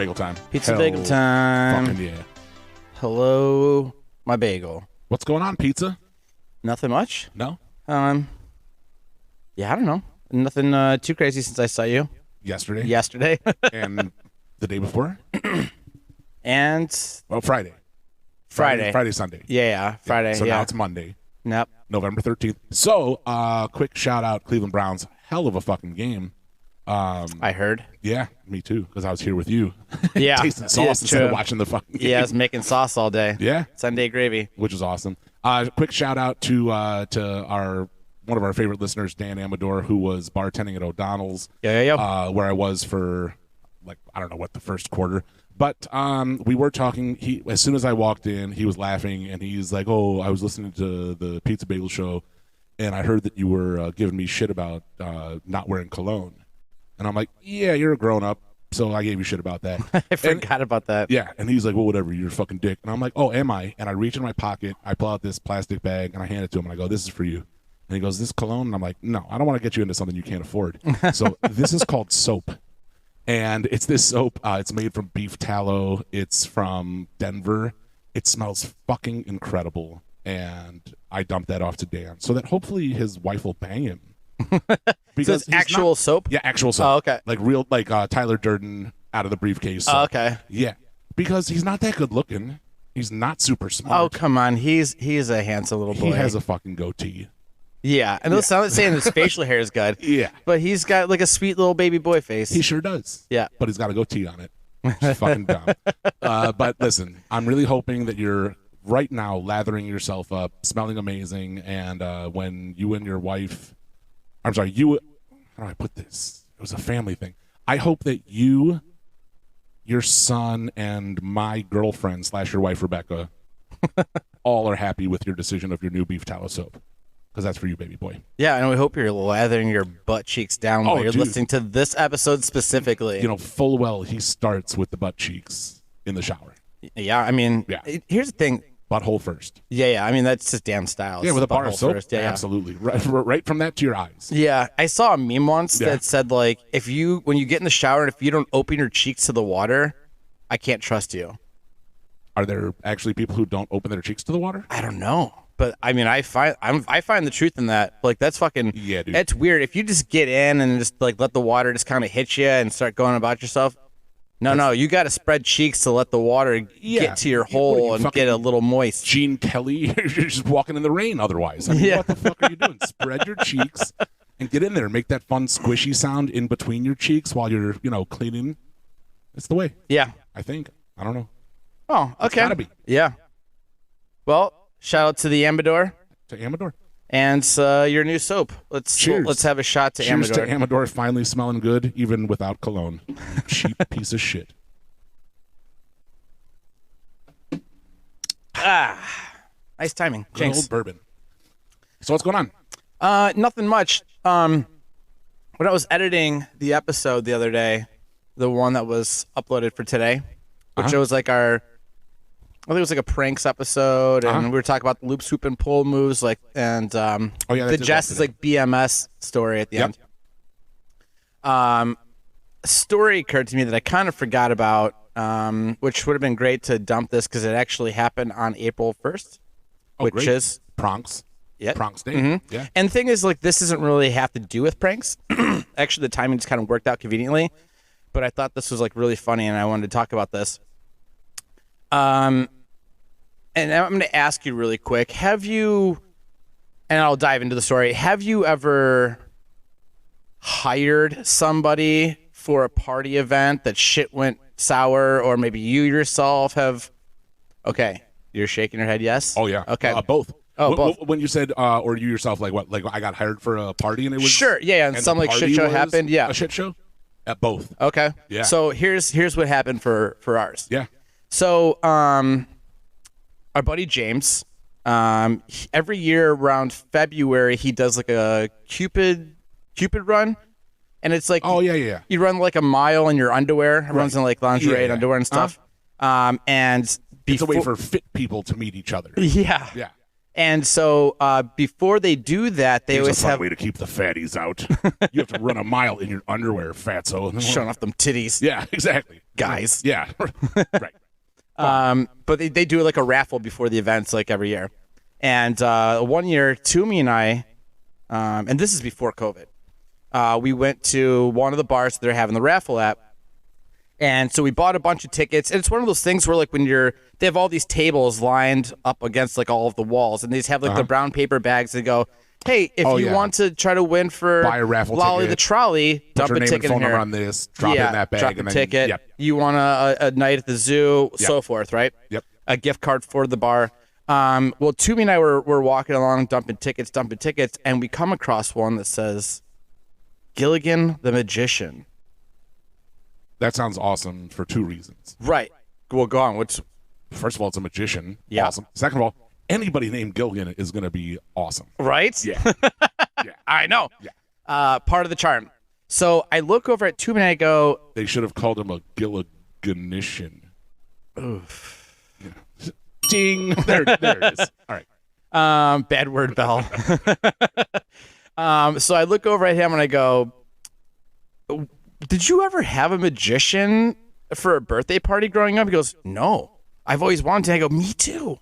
bagel time. Pizza bagel time. Fucking yeah. Hello, my bagel. What's going on, pizza? Nothing much. No? Yeah, I don't know. Nothing too crazy since I saw you Yesterday. And the day before? And Well, Friday, Sunday. yeah, Friday. So yeah. now it's Monday, Yep. November 13th. So, quick shout out, Cleveland Browns. Hell of a fucking game. I heard. Yeah, me too, because I was here with you. Yeah. Tasting sauce instead of watching the fucking game. Yeah, I was making sauce all day. Yeah. Sunday gravy. Which is awesome. Quick shout out to our one of our favorite listeners, Dan Amador, who was bartending at O'Donnell's. Yeah. Where I was for I don't know what, the first quarter. But we were talking. As soon as I walked in, he was laughing and he's like, "Oh, I was listening to the Pizza Bagel show, and I heard that you were giving me shit about not wearing cologne." And I'm like, "Yeah, you're a grown up, so I gave you shit about that." I forgot about that. Yeah, and he's like, "Well, whatever, you're a fucking dick." And I'm like, "Oh, am I?" And I reach in my pocket, I pull out this plastic bag, and I hand it to him, and I go, "This is for you." And he goes, "This cologne?" And I'm like, "No, I don't want to get you into something you can't afford." So this is called soap. And it's this soap. It's made from beef tallow. It's from Denver. It smells fucking incredible. And I dumped that off to Dan so that hopefully his wife will bang him. Because it's actual soap? Yeah, actual soap. Oh, okay. Like real, Tyler Durden out of the briefcase soap. Oh, okay. Yeah. Because he's not that good looking. He's not super smart. Oh, come on. He's a handsome little boy. He has a fucking goatee. Yeah, and I'm not saying his facial hair is good. Yeah. But he's got like a sweet little baby boy face. He sure does. Yeah. But he's got a goatee on it. It's fucking dumb. But listen, I'm really hoping that you're right now lathering yourself up, smelling amazing, and when you and your wife, how do I put this? It was a family thing. I hope that you, your son, and my girlfriend / your wife, Rebecca, all are happy with your decision of your new beef tallow soap. Because that's for you, baby boy. Yeah, and we hope you're lathering your butt cheeks down while you're listening to this episode specifically. You know, full well, he starts with the butt cheeks in the shower. Yeah, I mean, here's the thing. Butthole first. Yeah, I mean, that's just damn style. Yeah, with a bar of soap. First. Yeah, absolutely. Right from that to your eyes. Yeah, I saw a meme once that said, like, when you get in the shower and if you don't open your cheeks to the water, I can't trust you. Are there actually people who don't open their cheeks to the water? I don't know. But I mean, I find the truth in that. Like, that's fucking. Yeah, dude. It's weird if you just get in and just like let the water just kind of hit you and start going about yourself. No, you got to spread cheeks to let the water get to your hole and get a little moist. Gene Kelly, you're just walking in the rain. Otherwise, I mean, what the fuck are you doing? Spread your cheeks and get in there. Make that fun squishy sound in between your cheeks while you're cleaning. It's the way. Yeah, I think. I don't know. Oh, okay. It's gotta be. Yeah. Well. Shout out to the Amador. To Amador. And your new soap. Let's have a shot to Amador. Cheers to Amador finally smelling good, even without cologne. You cheap piece of shit. Nice timing. Good old bourbon. So what's going on? Nothing much. When I was editing the episode the other day, the one that was uploaded for today, which was like I think it was like a pranks episode, and we were talking about the loop, swoop, and pull moves, the Jess is like BMS story at the end. A story occurred to me that I kind of forgot about, which would have been great to dump this because it actually happened on April 1st, which is Pranks. Yeah, Pranks Day. Mm-hmm. Yeah. And the thing is, like, this doesn't really have to do with pranks. Actually, the timing just kind of worked out conveniently, but I thought this was like really funny, and I wanted to talk about this. And I'm going to ask you really quick, have you, and I'll dive into the story, have you ever hired somebody for a party event that shit went sour, or maybe you yourself have? Okay, you're shaking your head yes? Oh, yeah. Okay. Both. Both. When you said, or you yourself, like what? Like I got hired for a party and it was... Sure, yeah, and some like shit show happened, yeah. A shit show? At both. Okay. Yeah. So here's what happened for ours. Yeah. So, our buddy James, every year around February, he does like a Cupid run. And it's like, you run like a mile in your underwear. It runs in like lingerie and underwear and stuff. And it's a way for fit people to meet each other. Yeah. Yeah. And so before they do that, they Here's always a fun have way to keep the fatties out. You have to run a mile in your underwear, fatso. showing off them titties, Yeah, exactly. guys. Yeah, right. But they do like a raffle before the events, like every year. And one year, Toomey and I, and this is before COVID, we went to one of the bars that they're having the raffle at. And so we bought a bunch of tickets. And it's one of those things where, like, when they have all these tables lined up against, like, all of the walls. And they just have, like, the brown paper bags and go, hey, if you want to try to win for buy a raffle Lolly ticket, the Trolley, dump your a name ticket and phone in here. number on this, drop it in that bag. Drop and a then, ticket. Yep. You want a night at the zoo, so forth, right? Yep. A gift card for the bar. Well, Toomey and I were walking along, dumping tickets, and we come across one that says, Gilligan the Magician. That sounds awesome for 2 reasons. Right. Well, go on. First of all, it's a magician. Yeah. Awesome. Second of all, anybody named Gilligan is going to be awesome. Right? Yeah. Yeah. I know. Yeah. Part of the charm. So I look over at Toomey and I go, They should have called him a Gilliganician. oof. Yeah. Ding. There it is. All right. Bad word, Bell. So I look over at him and I go, did you ever have a magician for a birthday party growing up? He goes, no, I've always wanted to. I go, me too.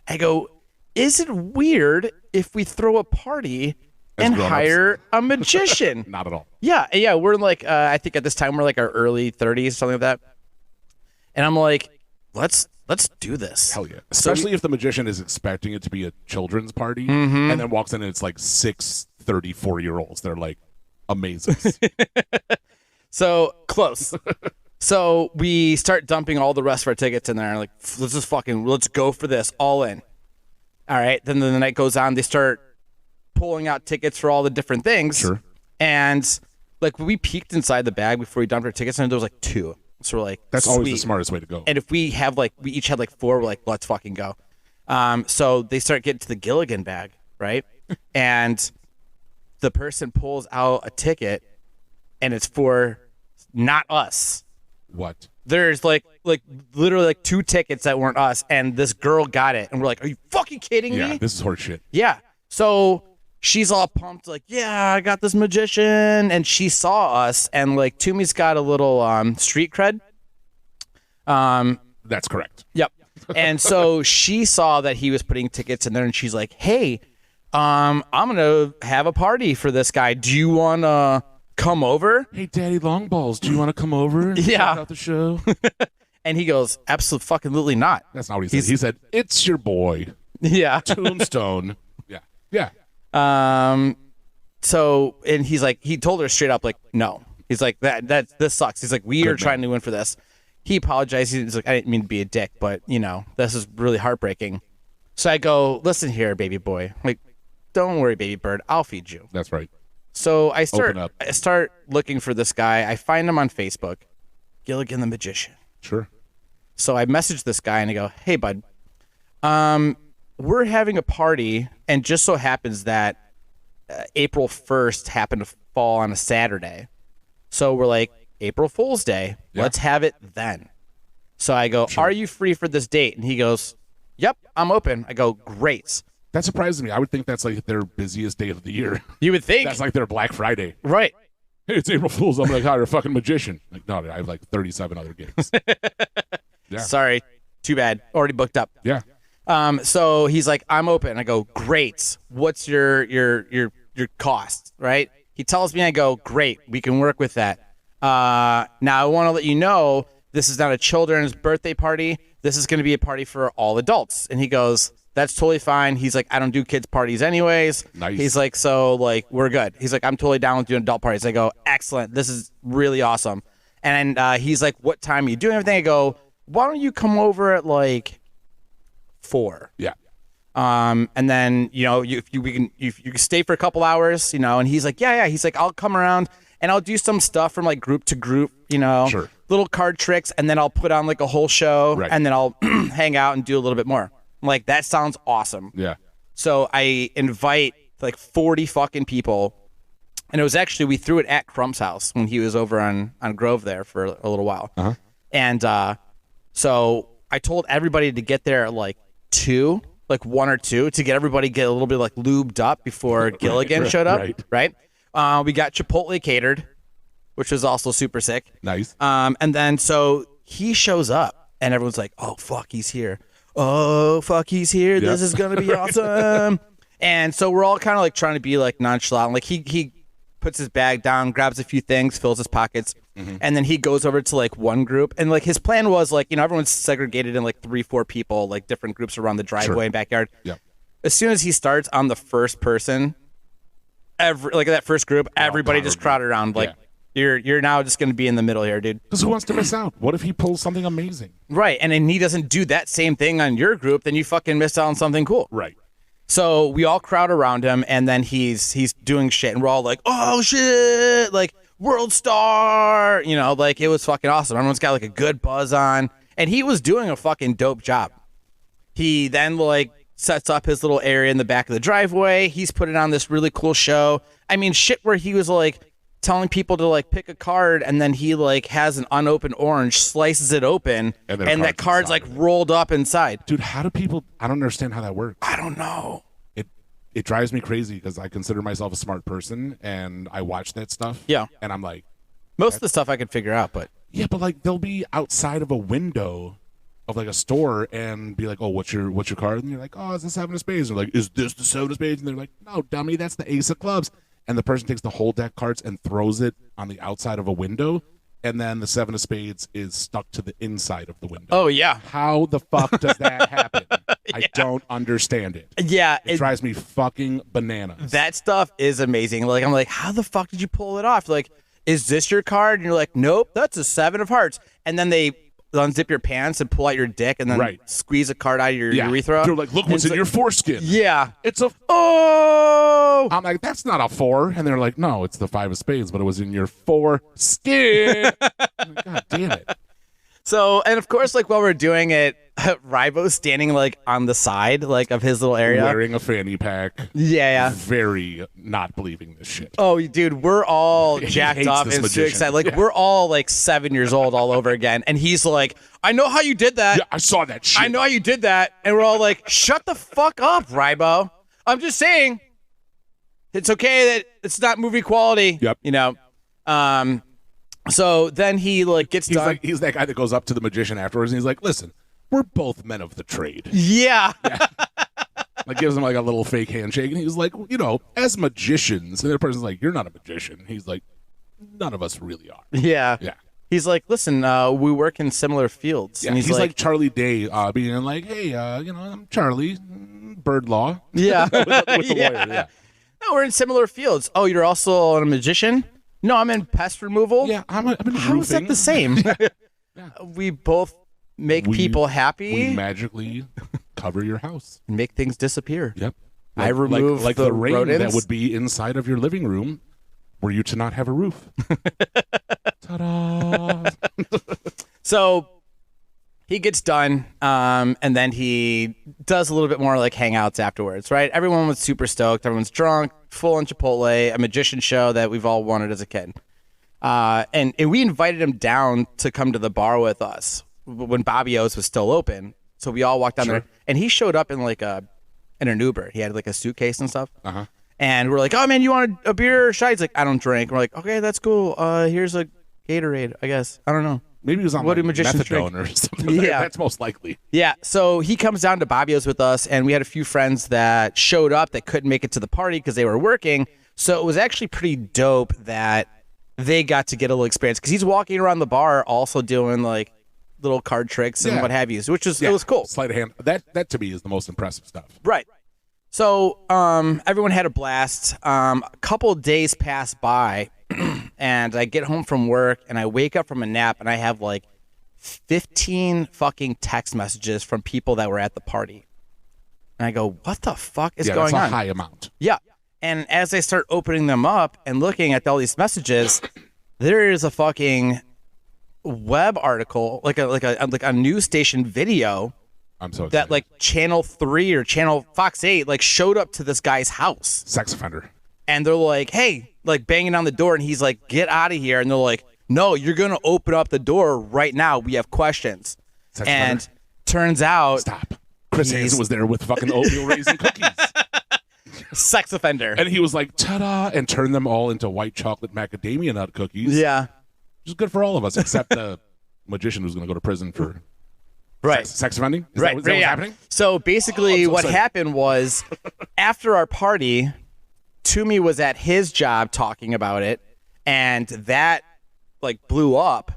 I go, is it weird if we throw a party and hire a magician? Not at all. Yeah. We're like, I think at this time we're like our early 30s, something like that. And I'm like, let's do this. Hell yeah. Especially if the magician is expecting it to be a children's party and then walks in and it's like 6 34-year-olds. They're like, amazing. So close. So we start dumping all the rest of our tickets in there. And like, let's go for this, all in. All right. Then the night goes on. They start pulling out tickets for all the different things. Sure. And like we peeked inside the bag before we dumped our tickets, and there was like 2. So we're like, that's sweet. always the smartest way to go. And if we each had like 4, we're like, let's fucking go. So they start getting to the Gilligan bag, right? And the person pulls out a ticket, and it's for not us. What? There's like literally like 2 tickets that weren't us, and this girl got it, and we're like, are you fucking kidding me? Yeah, this is horseshit. Yeah. So she's all pumped, like, yeah, I got this magician, and she saw us, and like Toomey's got a little street cred. That's correct. Yep. And so she saw that he was putting tickets in there, and she's like, hey, I'm gonna have a party for this guy. Do you wanna come over? Hey, Daddy Longballs, do you want to come over and check out the show? And he goes, absolutely not. That's not what he said. He said, it's your boy, Yeah. Tombstone. Yeah. So, and he's like, he told her straight up, like, no. He's like, this sucks. He's like, we are trying to win for this. He apologized. He's like, I didn't mean to be a dick, but this is really heartbreaking. So I go, listen here, baby boy. Like, don't worry, baby bird. I'll feed you. That's right. So I start looking for this guy. I find him on Facebook, Gilligan the Magician. Sure. So I message this guy and I go, hey, bud, we're having a party, and just so happens that April 1st happened to fall on a Saturday. So we're like, April Fool's Day. Yeah. Let's have it then. So I go, Are you free for this date? And he goes, yep, I'm open. I go, great. That surprises me. I would think that's like their busiest day of the year. You would think. That's like their Black Friday. Right. Hey, it's April Fool's. I'm going to hire a fucking magician. Like, no, I have like 37 other gigs. Yeah. Sorry. Too bad. Already booked up. Yeah. So he's like, I'm open. I go, great. What's your cost? Right. He tells me, I go, great. We can work with that. Now I want to let you know, this is not a children's birthday party. This is going to be a party for all adults. And he goes, that's totally fine. He's like, I don't do kids parties anyways. Nice. He's like, so like, we're good. He's like, I'm totally down with doing adult parties. I go, excellent. This is really awesome. And he's like, what time are you doing everything? I go, why don't you come over at like 4? Yeah. And then, you can stay for a couple hours, and he's like, yeah. He's like, I'll come around and I'll do some stuff from like group to group, Sure. little card tricks. And then I'll put on like a whole show, right. And then I'll hang out and do a little bit more. I'm like, that sounds awesome. Yeah. So I invite like 40 fucking people. And it was actually, we threw it at Crump's house when he was over on Grove there for a little while. And so I told everybody to get there at like 2. like one or two to get everybody get a little bit like lubed up before Gilligan showed up. Right. We got Chipotle catered, which was also super sick. Nice. And then so he shows up and everyone's like, oh, fuck, he's here. Oh, fuck, he's here. Yep. This is going to be awesome. And so we're all kind of like trying to be like nonchalant. Like he puts his bag down, grabs a few things, fills his pockets, and then he goes over to like one group. And like his plan was like, you know, everyone's segregated in like 3-4 people, like different groups around the driveway and backyard. Yep. As soon as he starts on the first person, like that first group, everybody just crowded around. Like you're now just going to be in the middle here, dude. Because who wants to miss out? What if he pulls something amazing? Right. And then he doesn't do that same thing on your group, then you fucking missed out on something cool. Right. So we all crowd around him, and then he's doing shit, and we're all like, oh, shit, like, world star, you know, like, it was fucking awesome. Everyone's got, like, a good buzz on, and he was doing a fucking dope job. He then, like, sets up his little area in the back of the driveway. He's putting on this really cool show. I mean, shit where he was, like, telling people to, like, pick a card, and then he, like, has an unopened orange, slices it open, and that card's, like, rolled up inside. Dude, how do people... I don't understand how that works. I don't know. It drives me crazy because I consider myself a smart person, and I watch that stuff. Yeah. And I'm like... Most of the stuff I could figure out, but... Yeah, but, like, they'll be outside of a window of, like, a store and be like, oh, what's your card? And you're like, oh, it's the 7 of spades. They're like, is this the 7 of spades? And they're like, no, dummy, that's the ace of clubs. And the person takes the whole deck cards and throws it on the outside of a window, and then the 7 of spades is stuck to the inside of the window. Oh, yeah. How the fuck does that happen? I don't understand it. Yeah. It drives me fucking bananas. That stuff is amazing. Like, I'm like, how the fuck did you pull it off? Like, is this your card? And you're like, nope, that's a 7 of hearts. And then they unzip your pants and pull out your dick and then squeeze a card out of your urethra. They're like, look what's in your foreskin. Yeah. It's a... Oh! I'm like, that's not a 4. And they're like, no, it's the 5 of spades, but it was in your foreskin. Like, God damn it. So, and of course, like, while we're doing it, Ribo's standing, like, on the side, like, of his little area. Wearing a fanny pack. Yeah. Very not believing this shit. Oh, dude, we're all jacked up and so excited. Like, we're all, like, 7 years old all over again. And he's like, I know how you did that. Yeah, I saw that shit. I know how you did that. And we're all like, shut the fuck up, Ribo. I'm just saying, it's okay that it's not movie quality. Yep. You know? So then he, like, gets done. He's that guy that goes up to the magician afterwards and he's like, listen, we're both men of the trade. Yeah. Like, gives him, like, a little fake handshake. And he's like, you know, as magicians. And the other person's like, you're not a magician. He's like, none of us really are. Yeah. Yeah. He's like, listen, we work in similar fields. Yeah, and he's like Charlie Day being like, hey, you know, I'm Charlie, bird law. Yeah. with the lawyer, yeah. No, we're in similar fields. Oh, you're also a magician? No, I'm in pest removal. Yeah, I'm in How is that the same? Yeah. We both make people happy. We magically cover your house. And make things disappear. Yep. I remove like the the rain rodents. that would be inside of your living room were you to not have a roof. Ta-da! So he gets done, and then he does a little bit more like hangouts afterwards, right? Everyone was super stoked. Everyone's drunk, full on Chipotle, a magician show that we've all wanted as a kid. And we invited him down to come to the bar with us when Bobby O's was still open. So we all walked down there, and he showed up in like in an Uber. He had like a suitcase and stuff. Uh-huh. And we're like, oh man, you want a beer or shot? He's like, I don't drink. We're like, okay, that's cool. Here's a Gatorade, I guess. I don't know. Maybe he was on what like do magicians methadone drink? or something. Yeah. That's most likely. Yeah, so he comes down to Bobbio's with us, and we had a few friends that showed up that couldn't make it to the party because they were working. So it was actually pretty dope that they got to get a little experience because he's walking around the bar also doing like little card tricks and what have you, which is it was cool. Sleight of hand. That to me is the most impressive stuff. Right. So everyone had a blast. A couple days pass by, and I get home from work, and I wake up from a nap, and I have like 15 fucking text messages from people that were at the party. And I go, what the fuck is going that's on? a high amount. Yeah. And as I start opening them up and looking at all these messages, there is a fucking web article, like a news station video. I'm so excited. That like Channel 3 or Channel Fox 8 like showed up to this guy's house. Sex offender. And they're like, hey, like banging on the door, and he's like, get out of here. And they're like, no, you're going to open up the door right now. We have questions. Sex and offender. turns out Stop. Chris Hansen was there with fucking oatmeal raisin cookies. Sex offender. And he was like, ta-da, and turned them all into white chocolate macadamia nut cookies. Yeah. Which is good for all of us, except the magician who's going to go to prison for sex offending. Is that what's happening? So basically what happened was after our party, Toomey was at his job talking about it, and that like blew up,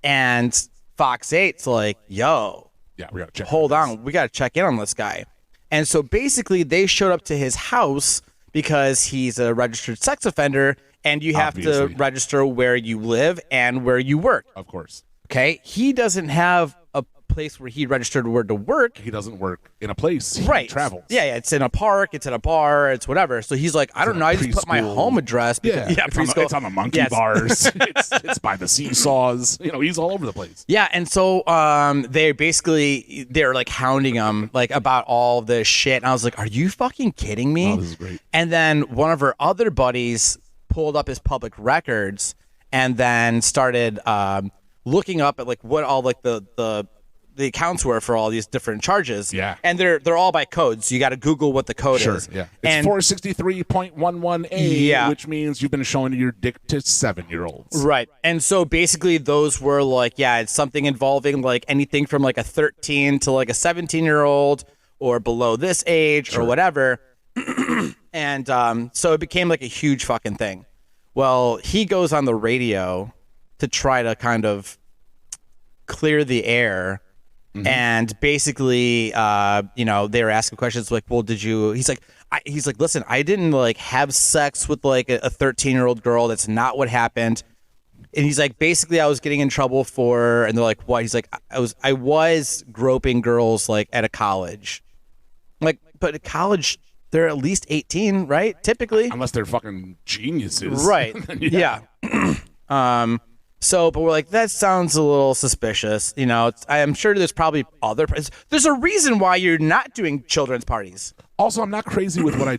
and Fox 8's like, yo, yeah, we gotta check. Hold on, we got to check in on this guy. And so basically they showed up to his house because he's a registered sex offender, and you have to register where you live and where you work. Of course. Okay? He doesn't have a place where he registered where to work. He doesn't work in a place. He travels. Yeah, it's in a park, it's at a bar, it's whatever. So he's like, I don't know, I just put my home address. Because, it's on the monkey bars. it's by the seesaws. You know, he's all over the place. Yeah, and so they're like hounding him like about all this shit. And I was like, are you fucking kidding me? Oh, this is great. And then one of her other buddies pulled up his public records and then started looking up at like what all like the accounts were for all these different charges. Yeah. And they're all by code, so you got to Google what the code is. Yeah. It's 463.11a, which means you've been showing your dick to 7-year-olds. Right. And so basically those were like, it's something involving like anything from like a 13 to like a 17-year-old or below this age or whatever. And so it became like a huge fucking thing. Well, he goes on the radio to try to kind of clear the air. Mm-hmm. And basically, they were asking questions like, well, did you, he's like, listen, I didn't like have sex with like a 13-year-old girl. That's not what happened. And he's like, basically I was getting in trouble for, and they're like, what? He's like, I was groping girls like at a college. I'm like, but at college, they're at least 18, right? Typically. Unless they're fucking geniuses. Right. Yeah. So, but we're like, that sounds a little suspicious. You know, I am sure there's probably there's a reason why you're not doing children's parties. Also, I'm not crazy about what I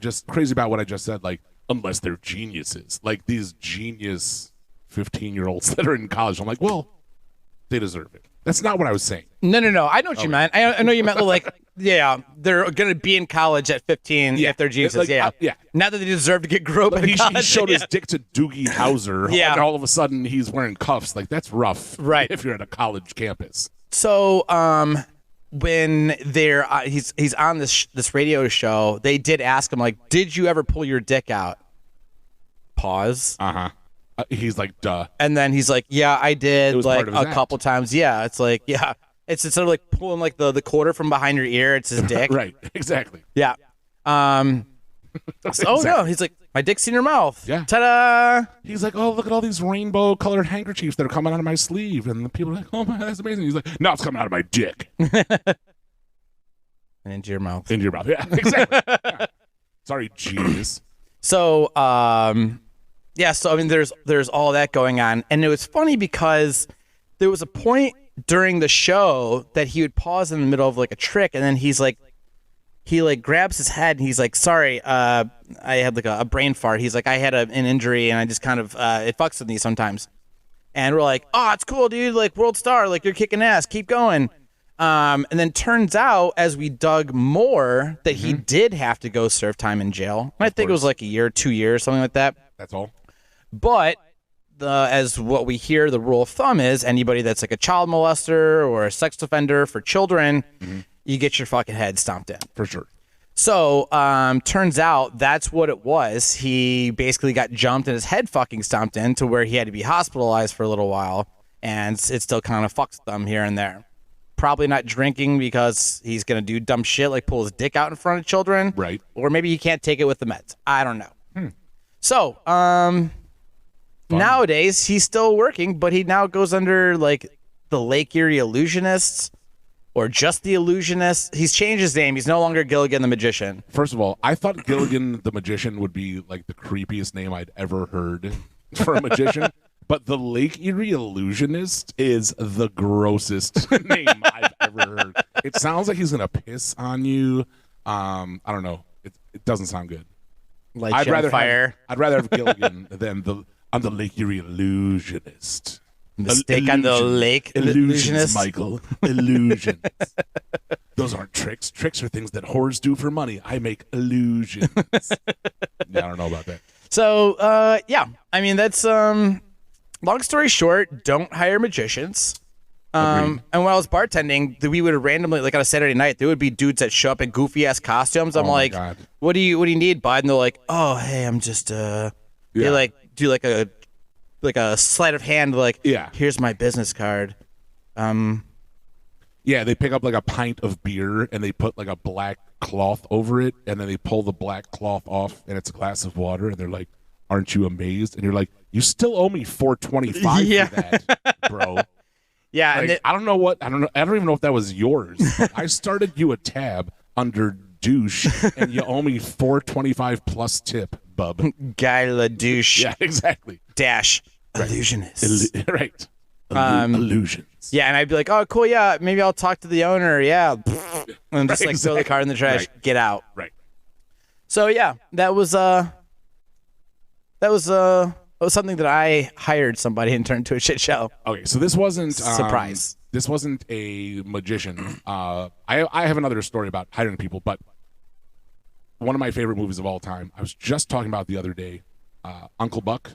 just said. Like, unless they're geniuses, like these genius 15-year-olds that are in college. I'm like, well, they deserve it. That's not what I was saying. No. I know what you meant. I know you meant like, they're going to be in college at 15 if they're geniuses. Like, Not that they deserve to get groped in college. He showed his dick to Doogie Howser. And all of a sudden he's wearing cuffs. Like, that's rough. Right. If you're at a college campus. So, when he's on this radio show, they did ask him like, did you ever pull your dick out? Pause. He's like, duh. And then he's like, yeah, I did like a couple times. Yeah. It's like, yeah. It's instead of like pulling like the quarter from behind your ear, it's his dick. Right. Exactly. Yeah. No. He's like, my dick's in your mouth. Yeah. Ta-da. He's like, oh, look at all these rainbow colored handkerchiefs that are coming out of my sleeve. And the people are like, oh, my, that's amazing. He's like, no, it's coming out of my dick. And into your mouth. Into your mouth. Yeah, exactly. Yeah. Sorry, genius. So, so I mean, there's all that going on, and it was funny because there was a point during the show that he would pause in the middle of like a trick, and then he grabs his head and he's like, sorry, I had like a brain fart. He's like, I had an injury and I just kind of it fucks with me sometimes. And we're like, oh, it's cool, dude, like world star, like you're kicking ass, keep going. And then turns out as we dug more that he did have to go serve time in jail. I think it was like a year, 2 years, something like that. That's all. But as what we hear, the rule of thumb is anybody that's like a child molester or a sex offender for children, you get your fucking head stomped in. For sure. So turns out that's what it was. He basically got jumped and his head fucking stomped in to where he had to be hospitalized for a little while. And it still kind of fucks them here and there. Probably not drinking because he's going to do dumb shit like pull his dick out in front of children. Right. Or maybe he can't take it with the meds. I don't know. So, nowadays he's still working, but he now goes under like the Lake Erie Illusionists or just the Illusionists. He's changed his name. He's no longer Gilligan the Magician. First of all, I thought Gilligan the Magician would be like the creepiest name I'd ever heard for a magician. But the Lake Erie Illusionist is the grossest name I've ever heard. It sounds like he's going to piss on you. I don't know. It doesn't sound good. I'd rather have Gilligan than I'm the Lake Erie Illusionist. Mistake on the Lake Illusions, Michael. Illusions. those aren't tricks. Tricks are things that whores do for money. I make illusions. Yeah, I don't know about that. So, yeah. I mean, that's long story short, don't hire magicians. And when I was bartending, we would randomly, like on a Saturday night, there would be dudes that show up in goofy ass costumes. I'm like, God. what do you need, bud? And they're like, oh, hey, I'm just They like do like a sleight of hand, like, here's my business card. Yeah, they pick up like a pint of beer and they put like a black cloth over it, and then they pull the black cloth off, and it's a glass of water, and they're like, "Aren't you amazed?" And you're like, "You still owe me $4.25 for that, bro." Yeah, like, I don't even know if that was yours. I started you a tab under douche, and you owe me $4.25 plus tip, bub. Guy la douche. Yeah, exactly. Dash illusionist. Right. Illusions. Yeah, and I'd be like, oh, cool, yeah, maybe I'll talk to the owner, yeah. And just like throw the card in the trash, get out. Right. So yeah, that was something that I hired somebody and turned into a shit show. Okay, so this wasn't surprise. This wasn't a magician. I have another story about hiring people, but one of my favorite movies of all time. I was just talking about the other day. Uncle Buck.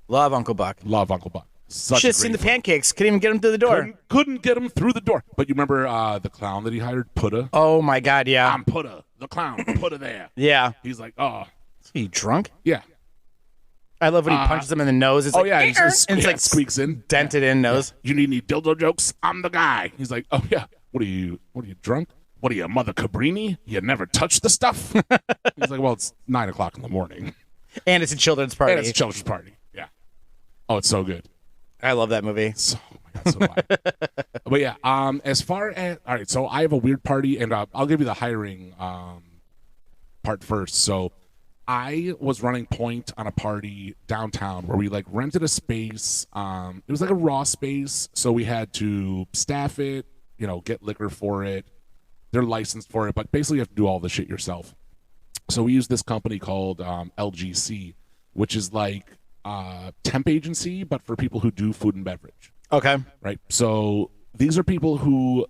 Love Uncle Buck. Love Uncle Buck. Such Shit, seen the pancakes. Couldn't even get him through the door. Couldn't get him through the door. But you remember the clown that he hired, Putta? Oh my God, yeah. I'm Putta, the clown. Putta there. Yeah. He's like, oh. Is he drunk? Yeah. I love when he punches him in the nose. It's like, yeah, and it's like squeaks in, dented in nose. Yeah. You need any dildo jokes? I'm the guy. He's like, oh yeah. What are you drunk? What are you, Mother Cabrini? You never touch the stuff? He's like, well, it's 9:00 in the morning. And it's a children's party. And it's a children's party. Yeah. Oh, it's so good. I love that movie. Oh my God, so do I. But yeah, as far as all right, so I have a weird party, and I'll give you the hiring part first. So I was running point on a party downtown where we like rented a space. It was like a raw space, so we had to staff it, get liquor for it. They're licensed for it, but basically you have to do all the shit yourself. So we use this company called LGC, which is like temp agency, but for people who do food and beverage. Okay. Right. So these are people who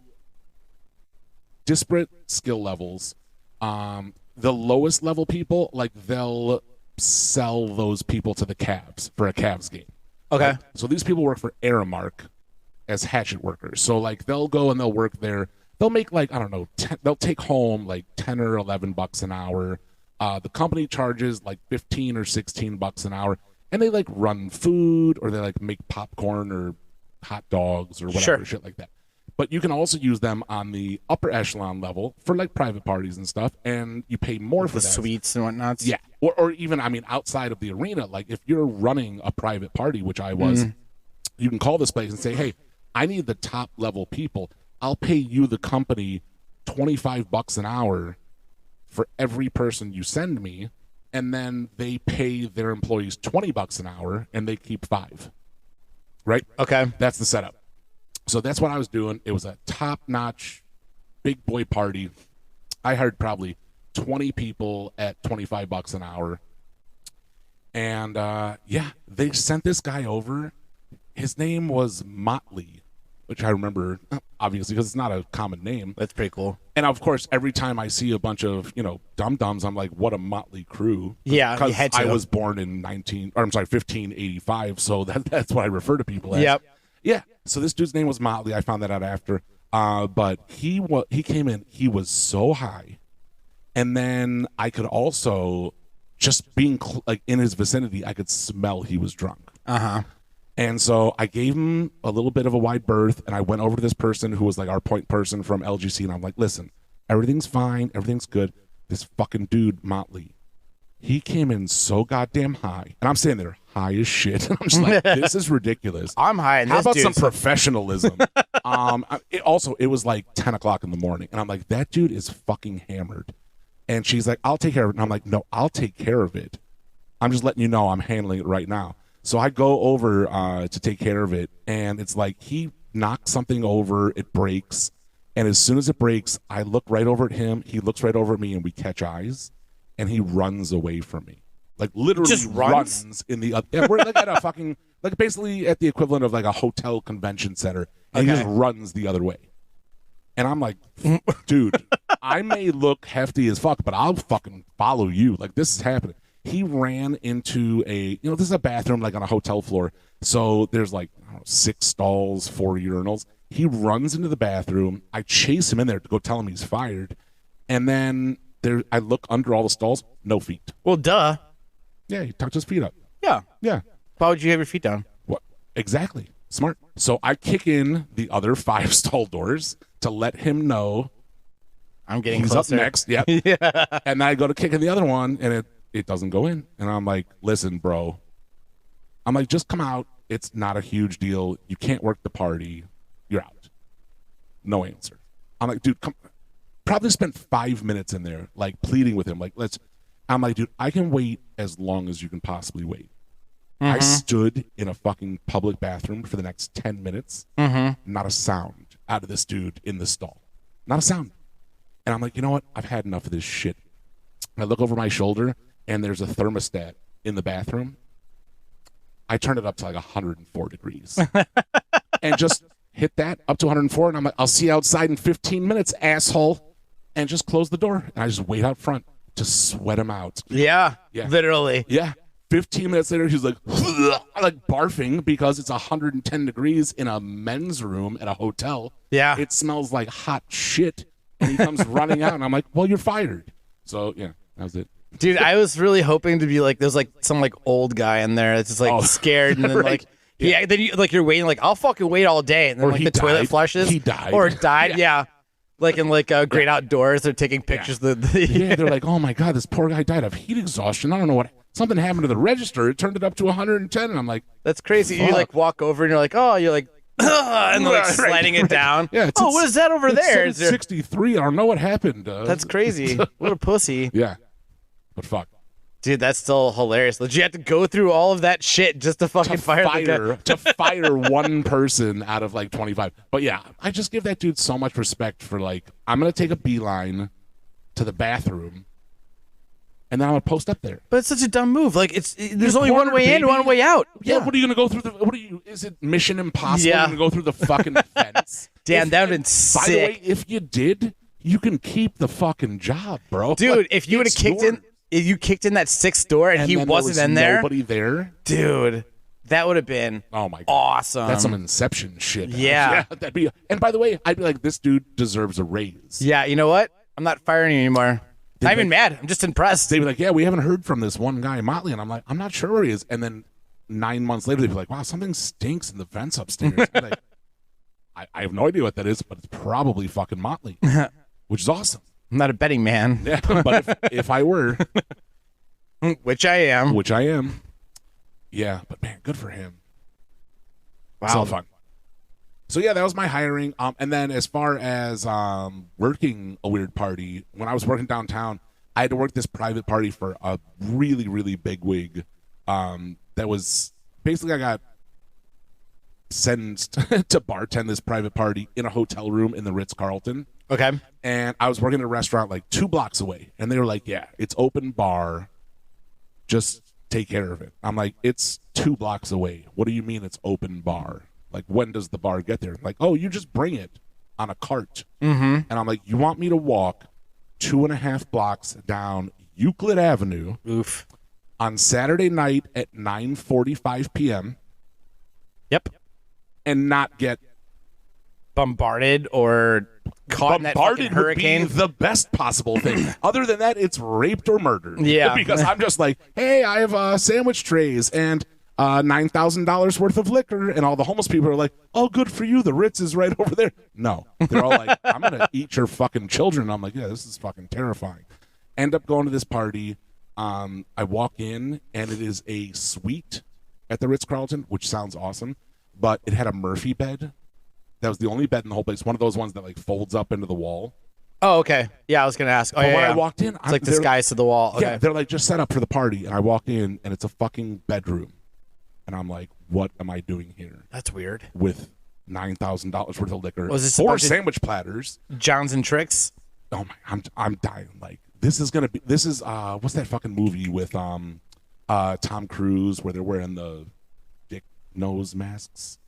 disparate skill levels. The lowest level people, like they'll sell those people to the Cavs for a Cavs game. Okay. Right? So these people work for Aramark as hatchet workers. So like they'll go and they'll work there. They'll make like, I don't know, they'll take home like $10 or $11 an hour. The company charges like $15 or $16 an hour. And they like run food, or they like make popcorn or hot dogs or whatever, shit like that. But you can also use them on the upper echelon level for like private parties and stuff, and you pay more for the that. Suites and whatnot. Yeah, or even, I mean, outside of the arena, like if you're running a private party, which I was, you can call this place and say, hey, I need the top level people. I'll pay you, the company, $25 an hour for every person you send me. And then they pay their employees $20 an hour, and they keep $5. Right? Okay. That's the setup. So that's what I was doing. It was a top-notch, big boy party. I hired probably 20 people at $25 an hour. And, they sent this guy over. His name was Motley, which I remember, obviously, because it's not a common name. That's pretty cool. And of course, every time I see a bunch of, dum-dums, I'm like, what a motley crew. Yeah, because I was born in 1585, so that's what I refer to people as. Yep. Yeah. So this dude's name was Motley. I found that out after. But he came in, he was so high. And then I could also, just being like in his vicinity, I could smell he was drunk. Uh-huh. And so I gave him a little bit of a wide berth, and I went over to this person who was like our point person from LGC, and I'm like, listen, everything's fine, everything's good. This fucking dude, Motley, he came in so goddamn high, and I'm standing there high as shit, and I'm just like, this is ridiculous. I'm high, and how this about dude's... some professionalism? It was like 10:00 in the morning, and I'm like, that dude is fucking hammered. And she's like, I'll take care of it. And I'm like, no, I'll take care of it. I'm just letting you know I'm handling it right now. So I go over to take care of it, and it's like he knocks something over, it breaks, and as soon as it breaks, I look right over at him, he looks right over at me, and we catch eyes, and he runs away from me. Like literally just runs in the other. Yeah, we're like at a fucking, like basically at the equivalent of like a hotel convention center, and he just runs the other way. And I'm like, dude, I may look hefty as fuck, but I'll fucking follow you. Like, this is happening. He ran into this is a bathroom like on a hotel floor. So there's like, I don't know, 6 stalls, 4 urinals. He runs into the bathroom. I chase him in there to go tell him he's fired. And then I look under all the stalls, no feet. Well, duh. Yeah, he tucked his feet up. Yeah. Yeah. Why would you have your feet down? What? Exactly. Smart. So I kick in the other 5 stall doors to let him know I'm getting he's closer. up next. Yep. Yeah. And I go to kick in the other one, and it doesn't go in. And I'm like, listen, bro. I'm like, just come out. It's not a huge deal. You can't work the party. You're out. No answer. I'm like, dude, come. Probably spent 5 minutes in there, like pleading with him. Like, I'm like, dude, I can wait as long as you can possibly wait. I stood in a fucking public bathroom for the next 10 minutes. Not a sound out of this dude in the stall. Not a sound. And I'm like, you know what? I've had enough of this shit. I look over my shoulder, and there's a thermostat in the bathroom. I turn it up to like 104 degrees. And just hit that up to 104, and I'm like, I'll see you outside in 15 minutes, asshole. And just close the door. And I just wait out front to sweat him out. Yeah. Yeah. Literally. Yeah. 15 minutes later, he's like, like barfing because it's 110 degrees in a men's room at a hotel. Yeah. It smells like hot shit. And he comes running out, and I'm like, well, you're fired. So, yeah, that was it. Dude, I was really hoping to be like, there's like some like old guy in there that's just like scared, and then right. like, yeah, then you're waiting, like, I'll fucking wait all day, and then Or like he the toilet died. flushes. He died. Or died, yeah. Like in like Great Outdoors, they're taking pictures of the Yeah, they're like, oh my God, this poor guy died of heat exhaustion. I don't know what. Something happened to the register. It turned it up to 110, and I'm like, That's crazy. Fuck. You like walk over and you're like, oh, you're like, and they're like Right, sliding it down. Yeah, oh, what is that over there? It's 63. I don't know what happened. That's crazy. What a pussy. Yeah, but fuck. Dude, that's still hilarious. Did you have to go through all of that shit just to fucking fire the guy? To fire one person out of like 25. But yeah, I just give that dude so much respect for like, I'm gonna take a beeline to the bathroom, and then I'm gonna post up there. But it's such a dumb move. Like there's only cornered, one way in, baby. one way out. Yeah, what are you gonna go through is it Mission Impossible? Yeah. You're gonna go through the fucking fence. Damn, that would've been By the way, sick. if you did, you can keep the fucking job, bro. Dude, Like, if you would have it's kicked yours. in, if you kicked in that 6th door and he then wasn't there was in there, nobody there. dude, that would have been Oh my God. awesome. That's some Inception shit. Yeah. That'd be. And by the way, I'd be like, this dude deserves a raise. Yeah, you know what? I'm not firing you anymore. Not even mad. I'm just impressed. They'd be like, yeah, we haven't heard from this one guy, Motley. And I'm like, I'm not sure where he is. And then 9 months later, they'd be like, wow, something stinks in the vents upstairs. I'm like, I have no idea what that is, but it's probably fucking Motley, which is awesome. I'm not a betting man, Yeah, but if I were, which I am. which I am, yeah, but man, good for him. Wow. So fun. So yeah, that was my hiring. And then as far as working a weird party, when I was working downtown, I had to work this private party for a really, really big wig. That was basically I got sentenced to bartend this private party in a hotel room in the Ritz-Carlton. Okay. And I was working at a restaurant like 2 blocks away. And they were like, yeah, it's open bar. Just take care of it. I'm like, it's 2 blocks away. What do you mean it's open bar? Like, when does the bar get there? Like, oh, you just bring it on a cart. And I'm like, you want me to walk 2.5 blocks down Euclid Avenue Oof. on Saturday night at 9:45 p.m. Yep. and not get Bombarded or caught in that fucking bombarded hurricane? would be the best possible thing. Other than that, it's raped or murdered. Yeah. Because I'm just like, hey, I have sandwich trays and $9,000 worth of liquor, and all the homeless people are like, oh, good for you. The Ritz is right over there. No. They're all like, I'm going to eat your fucking children. I'm like, yeah, this is fucking terrifying. End up going to this party. I walk in, and it is a suite at the Ritz-Carlton, which sounds awesome, but it had a Murphy bed. That was the only bed in the whole place. One of those ones that like folds up into the wall. Oh, okay. Yeah, I was gonna ask. Oh, But yeah, when yeah. I walked in, It's like disguised to the wall. Okay. Yeah, they're like just set up for the party, and I walk in, and it's a fucking bedroom, and I'm like, what am I doing here That's weird. with $9,000 worth of liquor, Was this a 4 bunch of- sandwich platters? Johns and Tricks. Oh my, I'm dying. Like this is what's that fucking movie with Tom Cruise where they're wearing the dick nose masks?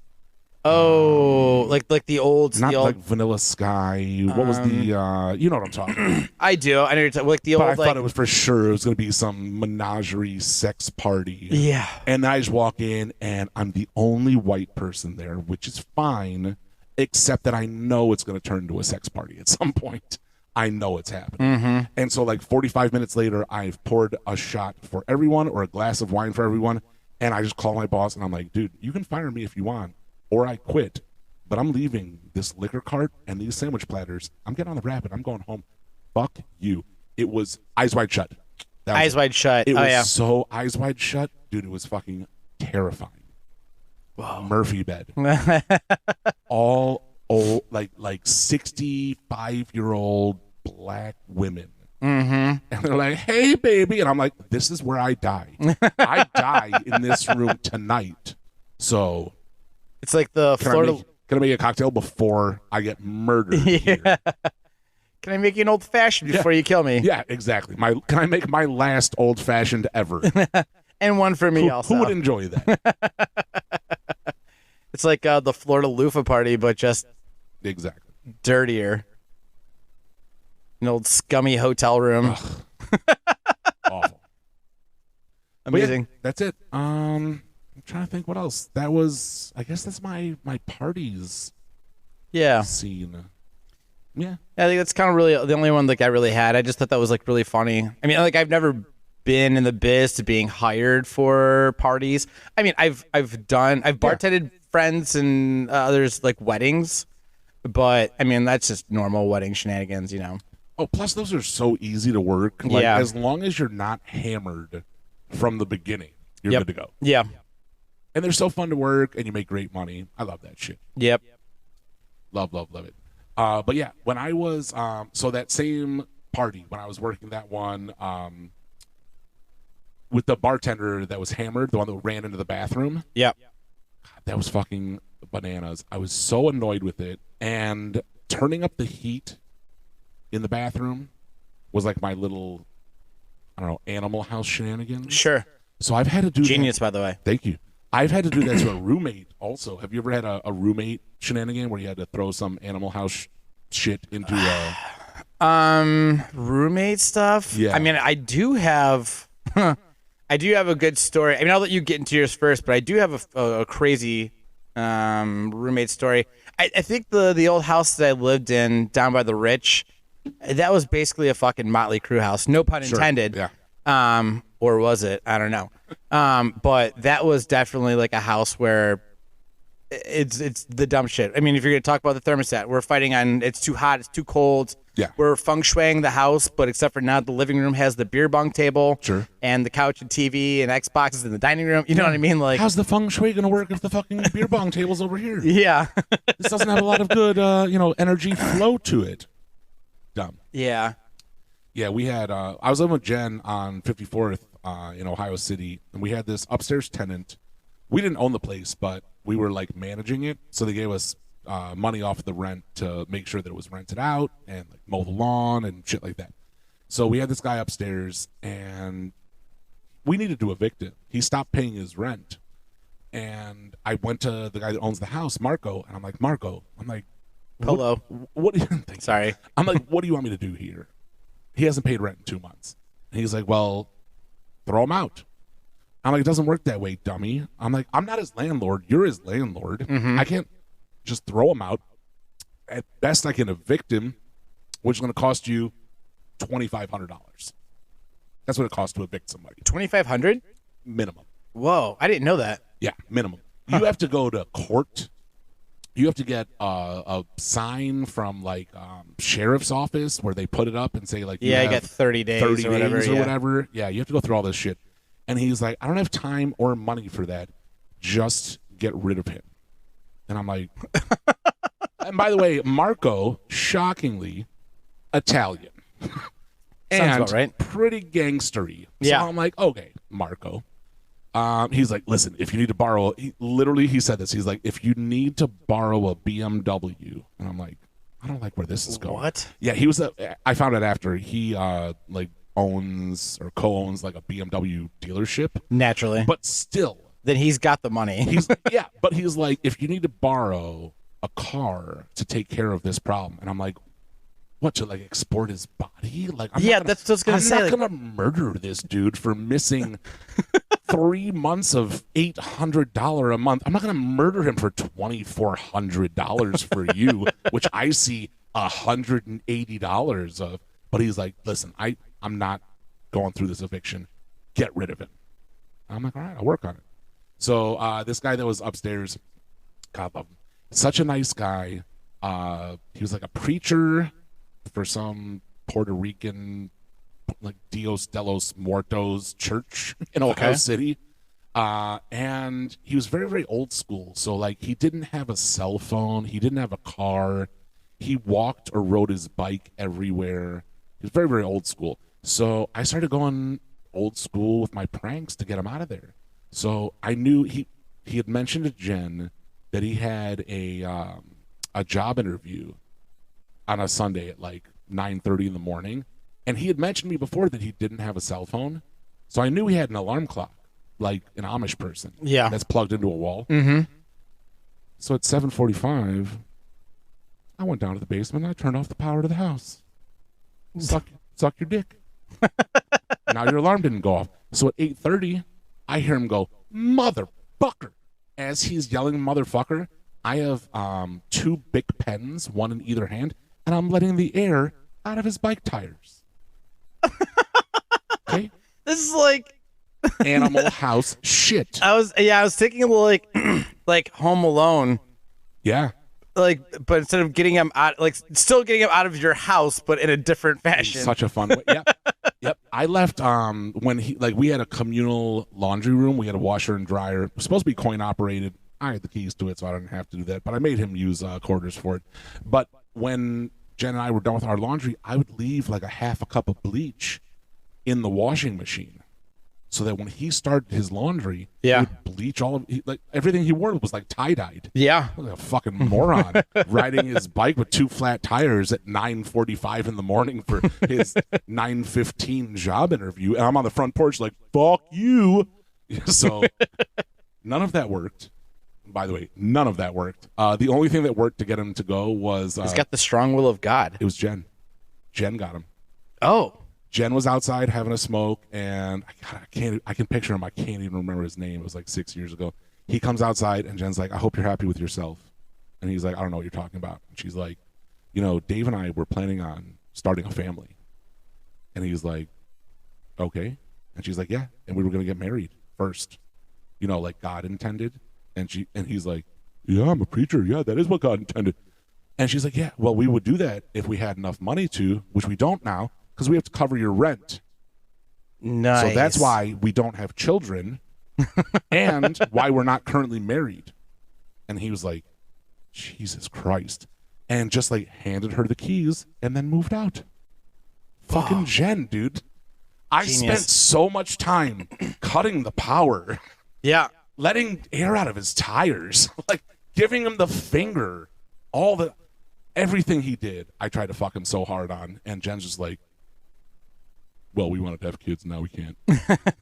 Oh, like the old, Not the old. like Vanilla Sky. What was the? You know what I'm talking about. I do. I know you're talking like the But old. I Like, thought it was for sure it was going to be some menagerie sex party. yeah. And I just walk in and I'm the only white person there, which is fine, except that I know it's going to turn into a sex party at some point. I know it's happening. Mm-hmm. And so, like 45 minutes later, I've poured a shot for everyone or a glass of wine for everyone. And I just call my boss and I'm like, dude, you can fire me if you want, or I quit. But I'm leaving this liquor cart and these sandwich platters. I'm getting on the Rapid. I'm going home. Fuck you. It was eyes wide shut. That was Eyes wide shut. It Oh was yeah. so eyes wide shut. Dude, it was fucking terrifying. Whoa. Murphy bed. All old, like 65-year-old black women. Mm-hmm. And they're like, hey, baby. And I'm like, this is where I die. I die in this room tonight. So It's like the Florida. can I make a cocktail before I get murdered here? Yeah. Can I make you an old fashioned before you kill me? Yeah, exactly. Can I make my last old fashioned ever? And one for me also. Who would enjoy that? It's like the Florida loofah party, but just Exactly. dirtier. An old scummy hotel room. Awful. Amazing. Yeah, that's it. I'm trying to think what else. That was, I guess that's my parties Yeah. scene. Yeah. I think that's kind of really the only one like I really had. I just thought that was like really funny. I mean, like I've never been in the biz to being hired for parties. I mean, I've bartended friends and others like weddings, but I mean that's just normal wedding shenanigans, you know. Oh, plus those are so easy to work. Like, Yeah. as long as you're not hammered from the beginning, you're Yep. good to go. Yeah. And they're so fun to work, and you make great money. I love that shit. Yep. Love it. But yeah, when I was so that same party when I was working that one with the bartender that was hammered, the one that ran into the bathroom. Yep. God, that was fucking bananas. I was so annoyed with it, and turning up the heat in the bathroom was like my little, I don't know, Animal House shenanigans. Sure. So I've had to do Genius, that. by the way. Thank you. I've had to do that to a roommate also. Have you ever had a roommate shenanigan where you had to throw some Animal House shit into Roommate stuff. Yeah. I mean, I do have a good story. I mean, I'll let you get into yours first, but I do have a crazy roommate story. I think the old house that I lived in down by the Rich, that was basically a fucking Motley Crue house. No pun intended. Yeah. Or was it? I don't know. But that was definitely like a house where it's the dumb shit. I mean, if you're gonna talk about the thermostat, we're fighting on it's too hot, it's too cold. Yeah. We're feng shuiing the house, but except for now, the living room has the beer bong table, Sure. and the couch and TV and Xboxes in the dining room. You know what I mean? Like, How's the feng shui going to work if the fucking beer bong table's over here? yeah, This doesn't have a lot of good, energy flow to it. Dumb. yeah, Yeah, we had, I was living with Jen on 54th in Ohio City, and we had this upstairs tenant. We didn't own the place, but we were like managing it. So they gave us money off the rent to make sure that it was rented out and like mow the lawn and shit like that. So we had this guy upstairs, and we needed to evict him. He stopped paying his rent. And I went to the guy that owns the house, Marco, and I'm like, Polo. what do you think? Sorry. I'm like, what do you want me to do here? He hasn't paid rent in 2 months. And he's like, well, throw him out. I'm like, it doesn't work that way, dummy. I'm like, I'm not his landlord. You're his landlord. Mm-hmm. I can't just throw him out. At best, I can evict him, which is going to cost you $2,500. That's what it costs to evict somebody. 2,500. Minimum. Whoa, I didn't know that. Yeah, minimum. You have to go to court. You have to get a sign from like sheriff's office where they put it up and say like, Yeah, you have got 30 days 30 or whatever. days or Yeah. whatever. Yeah, you have to go through all this shit. And he's like, I don't have time or money for that. Just get rid of him. And I'm like, and by the way, Marco, shockingly, Italian. Sounds about right. Pretty gangstery. So Yeah. I'm like, okay, Marco. He's like, listen, if you need to borrow, he said this. He's like, if you need to borrow a BMW, and I'm like, I don't like where this is going. What? Yeah, I found out after he owns or co-owns like a BMW dealership, Naturally. but still, then he's got the money. But he's like, if you need to borrow a car to take care of this problem, and I'm like, what, to like export his body? Like, that's what I was gonna say. I'm not gonna murder this dude for missing 3 months of $800 a month. I'm not gonna murder him for $2,400 for you, which I see $180 of. But he's like, listen, I'm not going through this eviction. Get rid of him. I'm like, all right, I'll work on it. So this guy that was upstairs, God love him, such a nice guy. He was like a preacher for some Puerto Rican, like Dios de los Muertos church in Ohio City. And he was very, very old school. So like he didn't have a cell phone. He didn't have a car. He walked or rode his bike everywhere. He was very, very old school. So I started going old school with my pranks to get him out of there. So I knew he had mentioned to Jen that he had a job interview on a Sunday at like 9:30 in the morning, and he had mentioned to me before that he didn't have a cell phone, so I knew he had an alarm clock, like an Amish person, that's plugged into a wall. So at 7:45, I went down to the basement and I turned off the power to the house. Suck your dick. Now your alarm didn't go off. So at 8:30, I hear him go, motherfucker. As he's yelling motherfucker, I have 2 big pens, one in either hand, and I'm letting the air out of his bike tires. Okay? This is like Animal House shit. I was thinking of like Home Alone. Yeah. Like, but instead of getting him out, like still getting him out of your house, but in a different fashion. Such a fun way. Yep. I left when we had a communal laundry room. We had a washer and dryer. It was supposed to be coin operated. I had the keys to it, so I didn't have to do that. But I made him use quarters for it. But when Jen and I were done with our laundry, I would leave like a half a cup of bleach in the washing machine, so that when he started his laundry, he would bleach all of everything he wore was like tie-dyed. Yeah. Like a fucking moron riding his bike with 2 flat tires at 9:45 in the morning for his 9:15 job interview. And I'm on the front porch like, fuck you. So none of that worked. By the way, none of that worked. The only thing that worked to get him to go was... he's got the strong will of God. It was Jen. Jen got him. Oh. Jen was outside having a smoke, and I can picture him. I can't even remember his name. It was like 6 years ago. He comes outside, and Jen's like, I hope you're happy with yourself. And he's like, I don't know what you're talking about. And she's like, Dave and I were planning on starting a family. And he's like, okay. And she's like, yeah. And we were going to get married first, like God intended. And he's like, yeah, I'm a preacher. Yeah, that is what God intended. And she's like, yeah, well, we would do that if we had enough money to, which we don't now, because we have to cover your rent. Nice. So that's why we don't have children and why we're not currently married. And he was like, Jesus Christ. And just like handed her the keys and then moved out. Fucking Jen, dude. I spent so much time cutting the power. Yeah. Letting air out of his tires. Like giving him the finger. Everything he did, I tried to fuck him so hard on. And Jen's just like, well, we wanted to have kids, now we can't.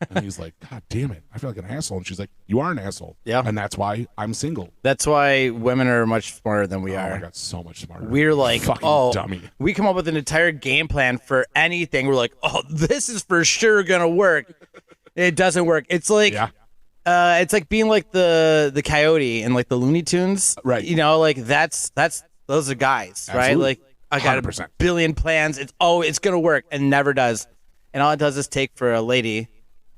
And he's like, God damn it, I feel like an asshole. And she's like, you are an asshole. Yeah. And that's why I'm single. That's why women are much smarter than we are. I got so much smarter. We're like, fucking dummy. We come up with an entire game plan for anything. We're like, oh, this is for sure gonna work. It doesn't work. It's like, it's like being like the coyote in like the Looney Tunes. Right. Like that's those are guys, Absolutely. right? Like I got 100%. a billion plans. It's gonna work and never does. And all it does is take for a lady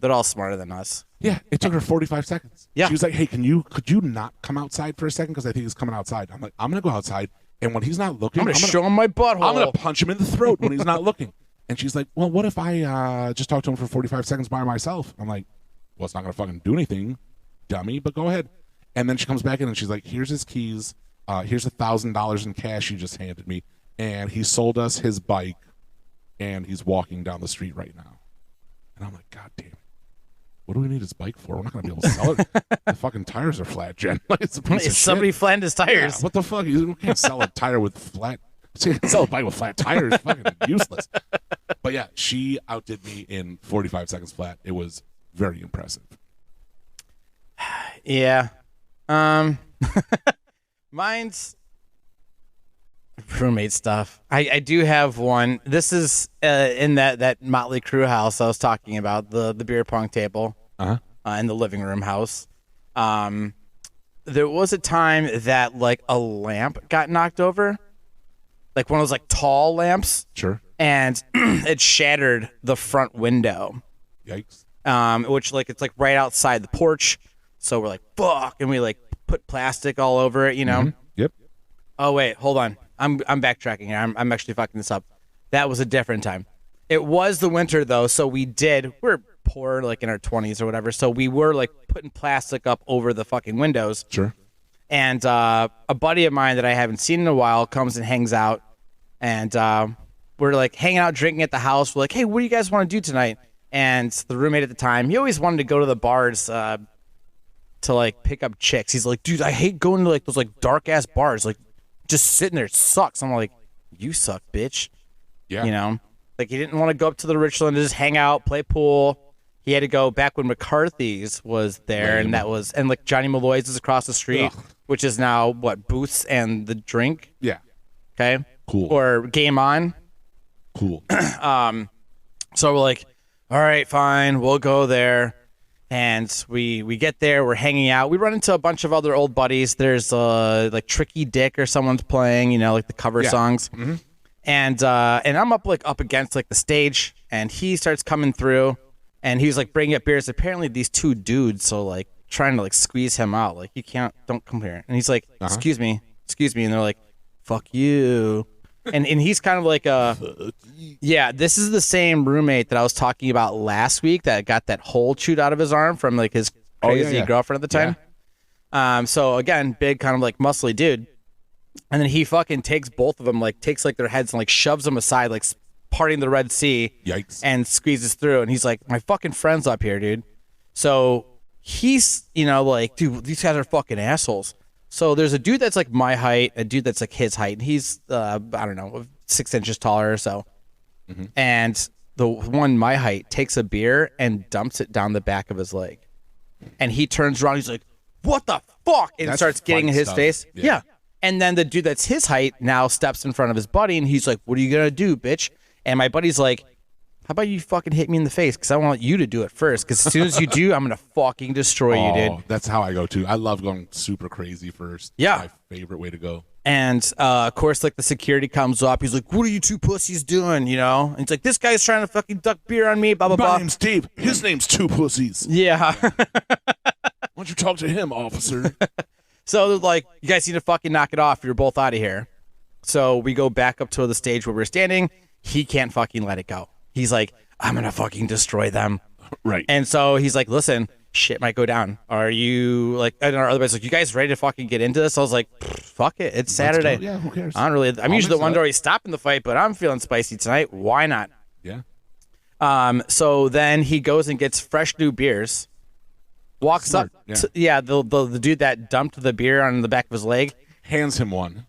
that all smarter than us. Yeah, it took her 45 seconds. Yeah. She was like, hey, could you not come outside for a second? Because I think he's coming outside. I'm like, I'm going to go outside. And when he's not looking, I'm going to show him my butthole. I'm going to punch him in the throat when he's not looking. And she's like, well, what if I just talk to him for 45 seconds by myself? I'm like, well, it's not going to fucking do anything, dummy, but go ahead. And then she comes back in and she's like, here's his keys. Here's $1,000 in cash he just handed me. And he sold us his bike. And he's walking down the street right now. And I'm like, God damn it. What do we need his bike for? We're not going to be able to sell it. The fucking tires are flat, Jen. It's a piece of somebody shit. flattened his tires. Yeah, what the fuck? You can't sell a tire with flat. You can sell a bike with flat tires. Fucking useless. But yeah, she outdid me in 45 seconds flat. It was very impressive. Yeah. Mine's roommate stuff. I do have one. This is in that Motley Crue house I was talking about, the beer pong table in the living room house. There was a time that like a lamp got knocked over, like one of those like tall lamps. Sure. And it shattered the front window. Yikes. Which like it's like right outside the porch. So we're like, fuck, and we like put plastic all over it, you know? Mm-hmm. Yep. Oh wait, hold on. I'm backtracking here. I'm actually fucking this up. That was a different time. It was the winter though, so we're poor, like in our 20s or whatever. So we were like putting plastic up over the fucking windows. Sure. And a buddy of mine that I haven't seen in a while comes and hangs out, and we're like hanging out, drinking at the house. We're like, hey, what do you guys want to do tonight? And the roommate at the time, he always wanted to go to the bars to like pick up chicks. He's like, dude, I hate going to like those like dark ass bars. Like just sitting there sucks. I'm like, you suck, bitch. Yeah. You know, like he didn't want to go up to the Richland to just hang out, play pool. He had to go back when McCarthy's was there, and that was, and like Johnny Malloy's is across the street, which is now what, Booths and the Drink. Yeah. Okay. Cool. Or Game On. Cool. So we're like, all right, fine, we'll go there. And we get there, we're hanging out. We run into a bunch of other old buddies. There's like Tricky Dick or someone's playing, you know, like the cover songs. Mm-hmm. And I'm up against like the stage, and he starts coming through, and he was like bringing up beers. Apparently these two dudes, so like trying to like squeeze him out, like, you can't, don't come here. And he's like, excuse me, and they're like, fuck you. And he's kind of like yeah, this is the same roommate that I was talking about last week that got that hole chewed out of his arm from like his crazy girlfriend at the time. Yeah. So again, big kind of like muscly dude. And then he fucking takes both of them, like takes like their heads and like shoves them aside, like parting the Red Sea. Yikes. And squeezes through. And he's like, my fucking friend's up here, dude. So he's, you know, like, dude, these guys are fucking assholes. So there's a dude that's like my height, a dude that's like his height, and he's I don't know, 6 inches taller or so. Mm-hmm. And the one my height takes a beer and dumps it down the back of his leg. And he turns around, he's like, what the fuck? And that's starts getting in his face. Yeah. And then the dude that's his height now steps in front of his buddy, and he's like, what are you gonna do, bitch? And my buddy's like, how about you fucking hit me in the face? Because I want you to do it first. Because as soon as you do, I'm going to fucking destroy you, dude. That's how I go, too. I love going super crazy first. Yeah. It's my favorite way to go. And, of course, like, the security comes up. He's like, what are you two pussies doing, you know? And it's like, this guy's trying to fucking duck beer on me, blah, blah, blah. My name's Dave. His name's Two Pussies. Yeah. Why don't you talk to him, officer? So they're like, you guys need to fucking knock it off. You're both out of here. So we go back up to the stage where we're standing. He can't fucking let it go. He's like, I'm going to fucking destroy them. Right. And so he's like, listen, shit might go down. Are you like, and our other buddy's like, you guys ready to fucking get into this? I was like, fuck it. It's Saturday. Yeah, who cares? I'm usually the one to already stop in the fight, but I'm feeling spicy tonight. Why not? Yeah. So then he goes and gets fresh new beers, walks Smart. up. The dude that dumped the beer on the back of his leg. Hands him one.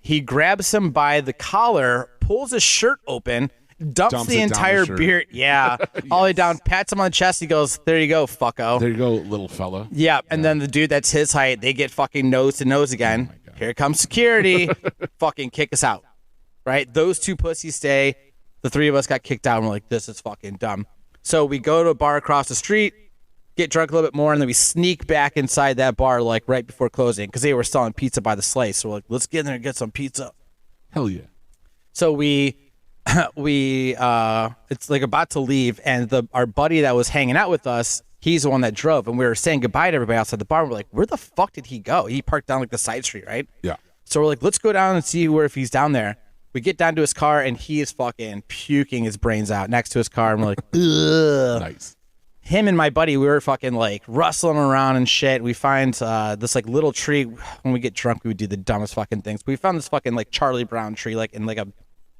He grabs him by the collar, pulls his shirt open, dumps the entire beer. Yeah. Yes. All the way down, pats him on the chest. He goes, there you go, fucko. There you go, little fella. Yeah. And then the dude that's his height, they get fucking nose to nose again. Oh, here comes security. Fucking kick us out. Right? Those two pussies stay. The three of us got kicked out, and we're like, this is fucking dumb. So we go to a bar across the street, get drunk a little bit more, and then we sneak back inside that bar like right before closing because they were selling pizza by the slice. So we're like, let's get in there and get some pizza. Hell yeah. So we it's like about to leave, and our buddy that was hanging out with us, he's the one that drove, and we were saying goodbye to everybody outside the bar. We're like, where the fuck did he go? He parked down like the side street, right? Yeah. So we're like, let's go down and see if he's down there. We get down to his car, and he is fucking puking his brains out next to his car, and we're like, ugh. Nice. Him and my buddy, we were fucking like rustling around and shit. We find this like little tree. When we get drunk, we would do the dumbest fucking things. We found this fucking like Charlie Brown tree, like in like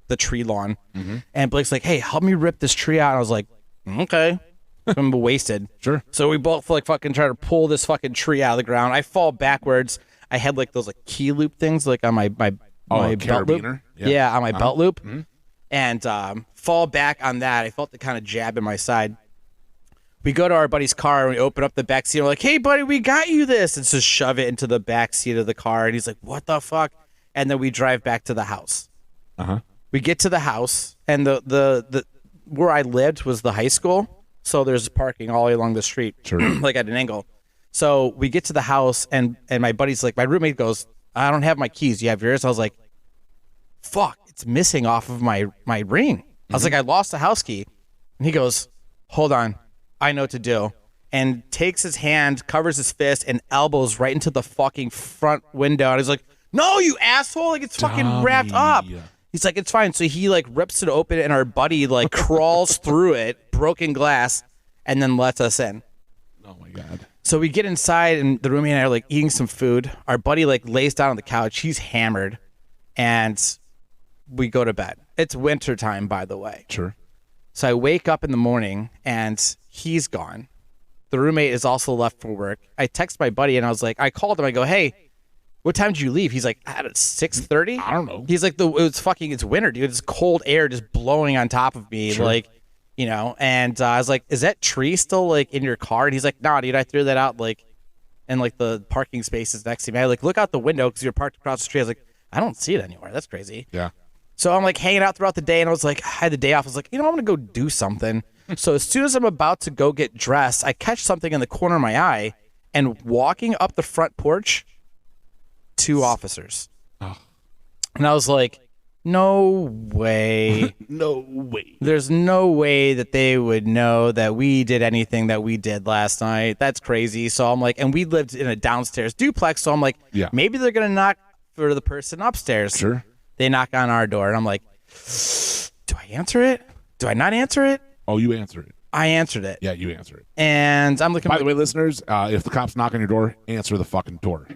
the tree lawn. Mm-hmm. And Blake's like, hey, help me rip this tree out. And I was like, okay. I'm wasted. Sure. So we both like fucking try to pull this fucking tree out of the ground. I fall backwards. I had like those like key loop things like on my belt loop. Yeah, on my belt loop. Mm-hmm. And fall back on that. I felt the kind of jab in my side. we go to our buddy's car and we open up the back seat. We're like, hey, buddy, we got you this. And so shove it into the back seat of the car. And he's like, what the fuck? And then we drive back to the house. Uh-huh. We get to the house, and the where I lived was the high school. So there's parking all the way along the street, Sure. like at an angle. So we get to the house, and my buddy's like, my roommate goes, I don't have my keys. You have yours? I was like, fuck, it's missing off of my ring. I was like, I lost the house key. And he goes, hold on. I know what to do, and takes his hand, covers his fist, and elbows right into the fucking front window. And he's like, no, you asshole. Like, it's fucking wrapped up. He's like, it's fine. So he like rips it open, and our buddy like crawls through it, broken glass, and then lets us in. Oh my God. So we get inside, and the roommate and I are like eating some food. Our buddy like lays down on the couch. He's hammered, and we go to bed. It's winter time, by the way. Sure. So I wake up in the morning, and he's gone. The roommate is also left for work. I text my buddy, and I called him. I go, hey, what time did you leave? He's like, at 6:30? I don't know. He's like, it's winter, dude. It's cold air just blowing on top of me. Sure. Like, you know, and I was like, is that tree still like in your car? And he's like, nah, dude, I threw that out like in like the parking spaces next to me. I like look out the window because you're parked across the street. I was like, I don't see it anywhere. That's crazy. Yeah. So I'm like hanging out throughout the day, and I was like, I had the day off. I was like, you know, I'm going to go do something. So as soon as I'm about to go get dressed, I catch something in the corner of my eye, and walking up the front porch, 2 officers. Oh. And I was like, no way. No way. There's no way that they would know that we did anything that we did last night. That's crazy. So I'm like, and we lived in a downstairs duplex. So I'm like, yeah, maybe they're going to knock for the person upstairs. Sure. They knock on our door, and I'm like, do I answer it? Do I not answer it? Oh, you answered it. I answered it. Yeah, you answered it. And I'm looking. By the way, listeners, if the cops knock on your door, answer the fucking door.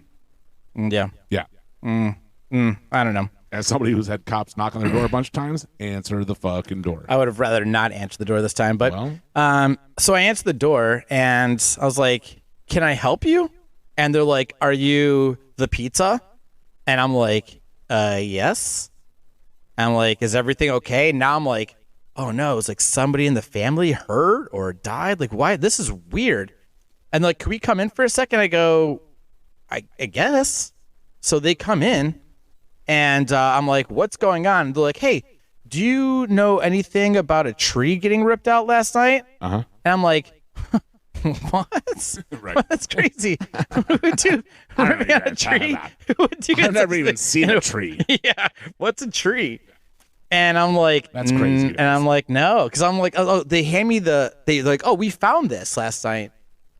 Yeah. Yeah. I don't know. As somebody who's had cops knock on their door a bunch of times, answer the fucking door. I would have rather not answer the door this time, but so I answered the door, and I was like, "Can I help you?" And they're like, "Are you the pizza?" And I'm like, yes. I'm like, is everything okay? Now I'm like, oh no, it's like somebody in the family hurt or died. Like, why? This is weird. And they're like, can we come in for a second? I go, I guess. So they come in, and I'm like, what's going on? And they're like, hey, do you know anything about a tree getting ripped out last night? Uh-huh. And I'm like, what? Right. That's crazy. Who would do ripping out a tree? Who would do I've never even thing? seen a tree. Yeah. What's a tree? And I'm like, that's crazy. And I'm like, no, because I'm like, oh, they hand me they're like, oh, we found this last night,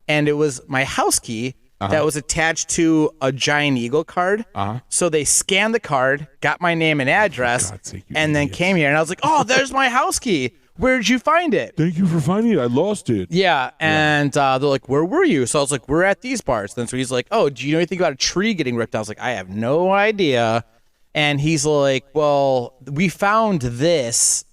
and it was my house key that was attached to a Giant Eagle card. So they scanned the card, got my name and address, and then came here, and I was like, oh, there's my house key. Where'd you find it? Thank you for finding it. I lost it. Yeah, and they're like, where were you? So I was like, we're at these bars. Then so he's like, oh, do you know anything about a tree getting ripped out? I was like, I have no idea. And he's like, well, we found this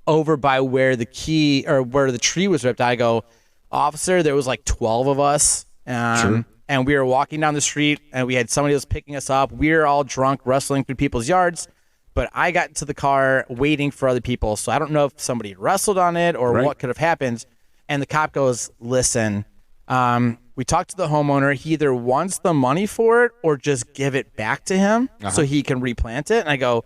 over by where the key or where the tree was ripped out. I go, officer, there was like 12 of us. Sure. And we were walking down the street, and we had somebody that was picking us up. We were all drunk, wrestling through people's yards. But I got into the car waiting for other people. So I don't know if somebody wrestled on it or what could have happened. And the cop goes, listen, we talked to the homeowner. He either wants the money for it or just give it back to him so he can replant it. And I go,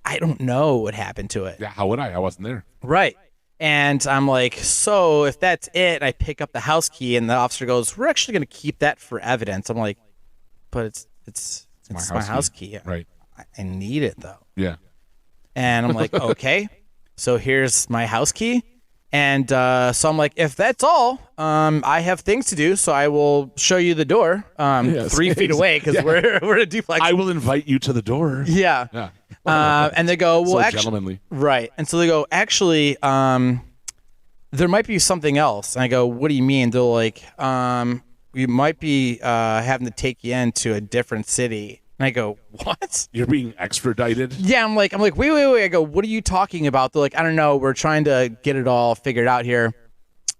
I don't know what happened to it. Yeah, how would I? I wasn't there. Right. And I'm like, so if that's it, I pick up the house key, and the officer goes, we're actually going to keep that for evidence. I'm like, but it's my house key. Right. I need it, though. Yeah. And I'm like, okay, so here's my house key. And so I'm like, if that's all, I have things to do, so I will show you the door 3 feet away because we're a duplex. I will invite you to the door. Yeah. Yeah. And they go, well, so actually, gentlemanly. Right. And so they go, actually, there might be something else. And I go, what do you mean? They're like, we might be having to take you into a different city. And I go, what? You're being extradited? Yeah, I'm like, wait. I go, what are you talking about? They're like, I don't know. We're trying to get it all figured out here.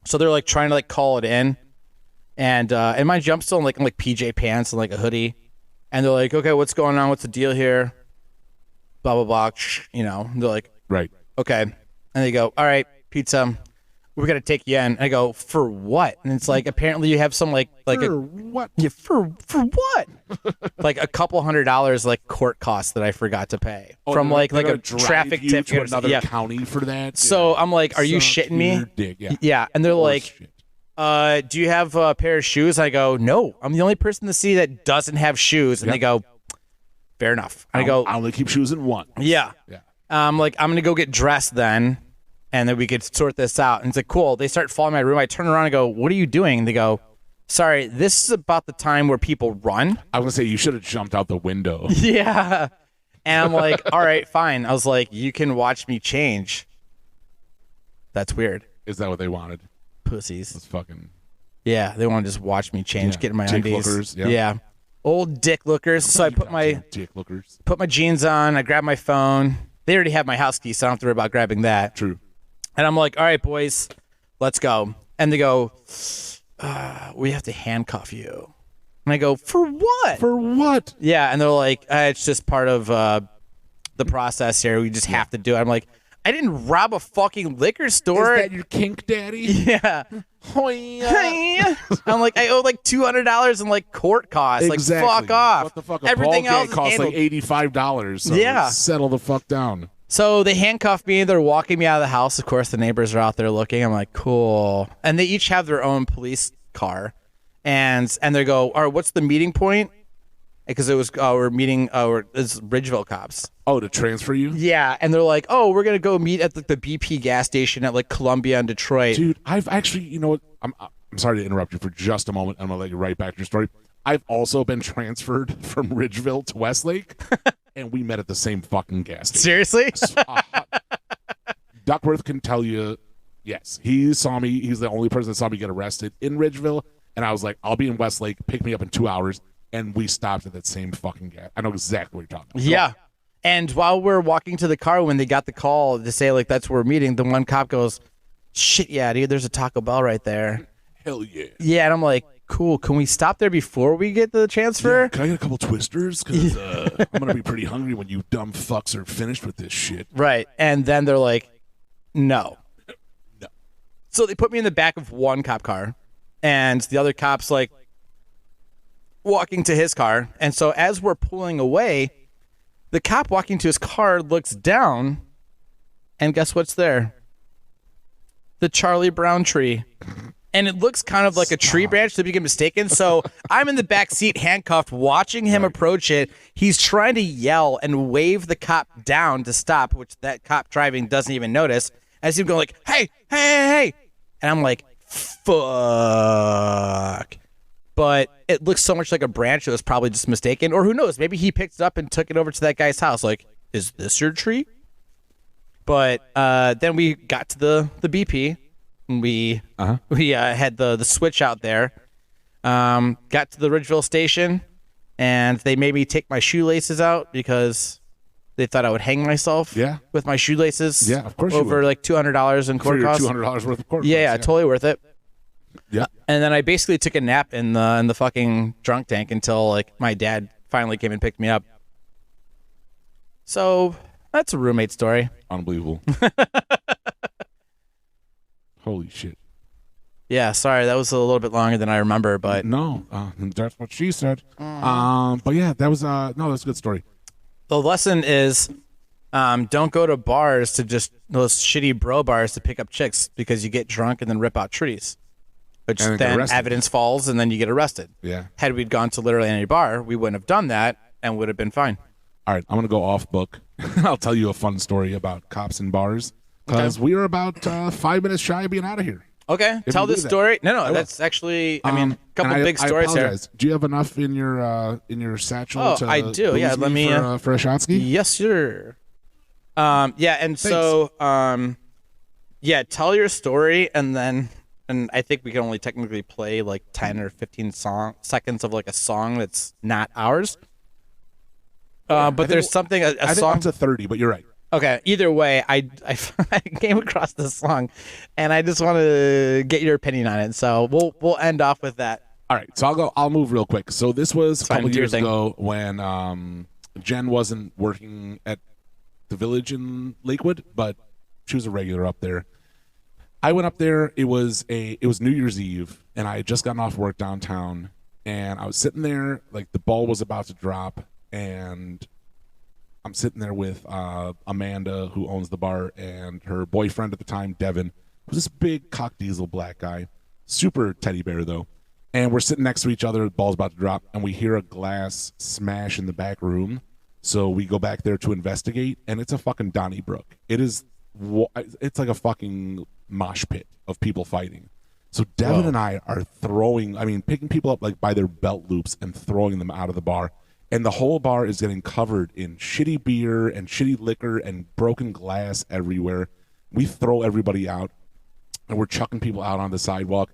So they're like trying to like call it in. And mind you, I'm still in like PJ pants and like a hoodie. And they're like, okay, what's going on? What's the deal here? Blah, blah, blah. You know, they're like, right. Okay. And they go, all right, pizza. we got to take you in. And I go, for what? And it's like, apparently you have some like what? Yeah, for what? Like a couple $100 like court costs that I forgot to pay from like a traffic tip to another county for that. So I'm like, are you shitting me? Dick. Yeah. And they're like, do you have a pair of shoes? I go, no, I'm the only person in the city that doesn't have shoes. And they go, fair enough. And I go, I only keep shoes in one. Yeah. Like, I'm going to go get dressed then, and then we could sort this out. And it's like, cool. They start following my room. I turn around and go, what are you doing? And they go, sorry, this is about the time where people run. I was going to say, you should have jumped out the window. Yeah. And I'm like, all right, fine. I was like, you can watch me change. That's weird. Is that what they wanted? Pussies. That's fucking... Yeah, they want to just watch me change, get in my dick undies. Lookers, yeah. Old dick lookers. So I put my jeans on. I grab my phone. They already have my house key, so I don't have to worry about grabbing that. True. And I'm like, all right, boys, let's go. And they go, we have to handcuff you. And I go, for what? For what? Yeah, and they're like, it's just part of the process here. We just have to do it. I'm like, I didn't rob a fucking liquor store. Is that your kink daddy? Yeah. I'm like, I owe like $200 in like court costs. Exactly. Like, fuck off. What the fuck? Everything else costs like $85. So settle the fuck down. So they handcuff me. They're walking me out of the house. Of course, the neighbors are out there looking. I'm like, cool. And they each have their own police car. And they go, all right, what's the meeting point? Because it was we're meeting it's Ridgeville cops. Oh, to transfer you? Yeah, and they're like, oh, we're gonna go meet at the BP gas station at like Columbia and Detroit. Dude, I've actually, you know what? I'm sorry to interrupt you for just a moment. I'm gonna let you right back to your story. I've also been transferred from Ridgeville to Westlake, and we met at the same fucking gas station. Seriously? Duckworth can tell you. Yes, he saw me. He's the only person that saw me get arrested in Ridgeville, and I was like, I'll be in Westlake. Pick me up in 2 hours. And we stopped at that same fucking gas. I know exactly what you're talking about. Yeah. And while we're walking to the car, when they got the call to say, like, that's where we're meeting, the one cop goes, shit, yeah, dude, there's a Taco Bell right there. Hell yeah. Yeah, and I'm like, cool, can we stop there before we get the transfer? Yeah, can I get a couple twisters? Because I'm going to be pretty hungry when you dumb fucks are finished with this shit. Right. And then they're like, no. No. So they put me in the back of one cop car, and the other cop's like, walking to his car. And so as we're pulling away, the cop walking to his car looks down, and guess what's there? The Charlie Brown tree. And it looks kind of like a tree branch, to be mistaken. So I'm in the back seat, handcuffed, watching him approach it. He's trying to yell and wave the cop down to stop, which that cop driving doesn't even notice. As he's going like, hey, hey, hey, hey. And I'm like, fuck. But it looks so much like a branch. It was probably just mistaken. Or who knows? Maybe he picked it up and took it over to that guy's house. Like, is this your tree? But then we got to the BP. And we had the switch out there. Got to the Ridgeville station. And they made me take my shoelaces out because they thought I would hang myself with my shoelaces. Yeah, of course over like $200 in court costs. $200 worth of court costs. Yeah, totally worth it. Yeah. And then I basically took a nap in the fucking drunk tank until like my dad finally came and picked me up. So that's a roommate story. Unbelievable. Holy shit. Yeah, sorry, that was a little bit longer than I remember, but no, that's what she said. But yeah, that was that's a good story. The lesson is don't go to bars to just those shitty bro bars to pick up chicks because you get drunk and then rip out trees. Which then evidence falls, and then you get arrested. Yeah. Had we gone to literally any bar, we wouldn't have done that and would have been fine. All right, I'm going to go off book. I'll tell you a fun story about cops and bars because we are about 5 minutes shy of being out of here. Okay, tell this story. No, that's actually, I mean, a couple big stories here. Do you have enough in your satchel? Oh, I do. Yeah, let me for a shot ski. Yes, sir. Yeah, and thanks. So, tell your story, and I think we can only technically play like 10 or 15 seconds of like a song that's not ours. But there's something a I song think up to 30, but you're right. Okay. Either way, I came across this song, and I just want to get your opinion on it. So we'll end off with that. All right. So I'll move real quick. So this was a couple years ago when Jen wasn't working at the Village in Lakewood, but she was a regular up there. I went up there. It was New Year's Eve, and I had just gotten off work downtown, and I was sitting there like the ball was about to drop, and I'm sitting there with Amanda, who owns the bar, and her boyfriend at the time, Devin, who's this big cock diesel black guy, super teddy bear though. And we're sitting next to each other, the ball's about to drop, and we hear a glass smash in the back room. So we go back there to investigate, and it's a fucking Donnybrook. It's like a fucking mosh pit of people fighting. So Devin and I are picking people up like by their belt loops and throwing them out of the bar. And the whole bar is getting covered in shitty beer and shitty liquor and broken glass everywhere. We throw everybody out, and we're chucking people out on the sidewalk.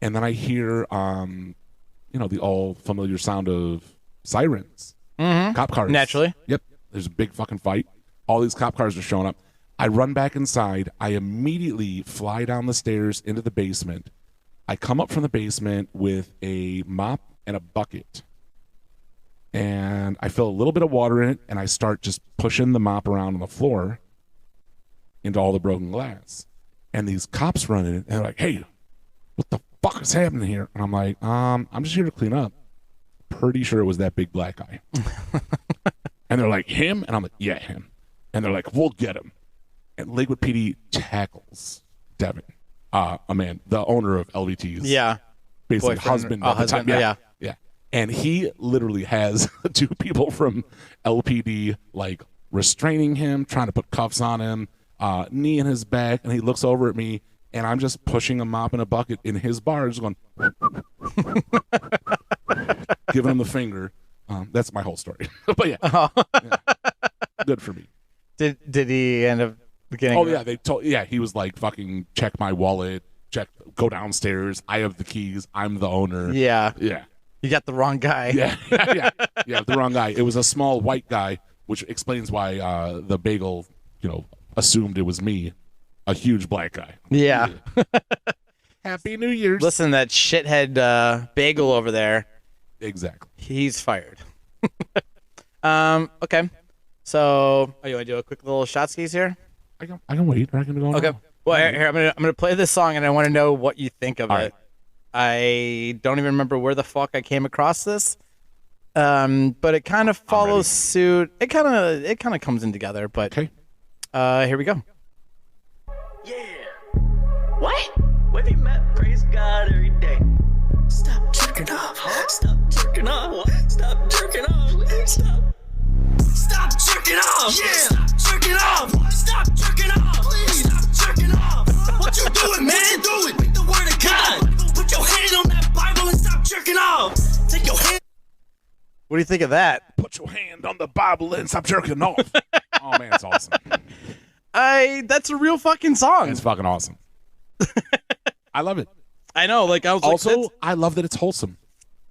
And then I hear, the all familiar sound of sirens, cop cars. Naturally. Yep. There's a big fucking fight. All these cop cars are showing up. I run back inside. I immediately fly down the stairs into the basement. I come up from the basement with a mop and a bucket. And I fill a little bit of water in it, and I start just pushing the mop around on the floor into all the broken glass. And these cops run in, and they're like, "Hey, what the fuck is happening here?" And I'm like, I'm just here to clean up. Pretty sure it was that big black guy. And they're like, "Him?" And I'm like, "Yeah, him." And they're like, "We'll get him." And Lakewood PD tackles Devin, the owner of LVT's. Yeah. Basically, Boyfriend, husband at the time. yeah. And he literally has two people from LPD like restraining him, trying to put cuffs on him, knee in his back, and he looks over at me, and I'm just pushing a mop and a bucket in his bar, just going, giving him the finger. That's my whole story. But yeah, good for me. Did he end up getting? Oh yeah, he was like, "Fucking check my wallet, go downstairs. I have the keys. I'm the owner." Yeah. Yeah. You got the wrong guy. Yeah, the wrong guy. It was a small white guy, which explains why the bagel, assumed it was me, a huge black guy. Yeah. Happy New Year's. Listen, that shithead bagel over there. Exactly. He's fired. Okay. So, you want to do a quick little shot skis here? I can wait. I can go. Okay. Now. Well, here I'm gonna play this song, and I want to know what you think of All it. right. I don't even remember where the fuck I came across this. But it kind of follows suit. It kind of comes in together. But okay. Here we go. Yeah. What? When you met, praise God every day. Stop jerking off. Stop jerking off. What? Stop jerking off. Please stop. Stop jerking off. Yeah. Stop jerking off. Stop jerking off. Please stop jerking off. What you doing, man? Do it. Read the word of God. Put your hand on that Bible and stop jerking off. Take your hand. What do you think of that? Put your hand on the Bible and stop jerking off. Oh man, it's awesome. That's a real fucking song. It's fucking awesome. I love it. I know. Like I was Also, like, I love that it's wholesome.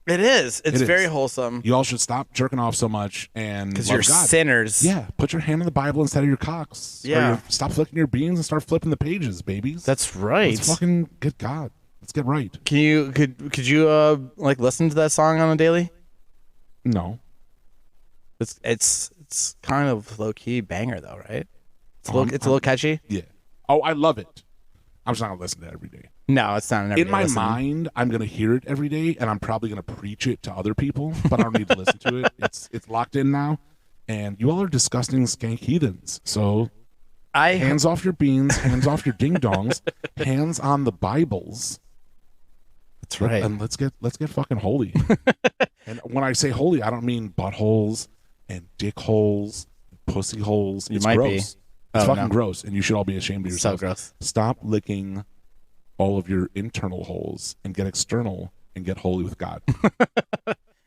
it is. It's It is. very wholesome. You all should stop jerking off so much and Because love you're God. sinners. Yeah, put your hand on the Bible instead of your cocks. Yeah. Stop flicking your beans and start flipping the pages, babies. That's right. Let's fucking get God. Let's get right. Could you like listen to that song on a daily? No. It's kind of low key banger though, right? It's a little catchy. Yeah. Oh, I love it. I'm just not gonna listen to it every day. No, it's not an everyday In my listen. mind, I'm gonna hear it every day, and I'm probably gonna preach it to other people, but I don't need to listen to it. It's locked in now, and you all are disgusting skank heathens. So hands off your beans, hands off your ding dongs, hands on the Bibles. That's right. And let's get fucking holy. And when I say holy, I don't mean buttholes and dick holes, pussy holes. It's might be. gross. It's Oh, fucking no. gross, and you should all be ashamed of So yourself. gross. Stop licking all of your internal holes and get external and get holy with God.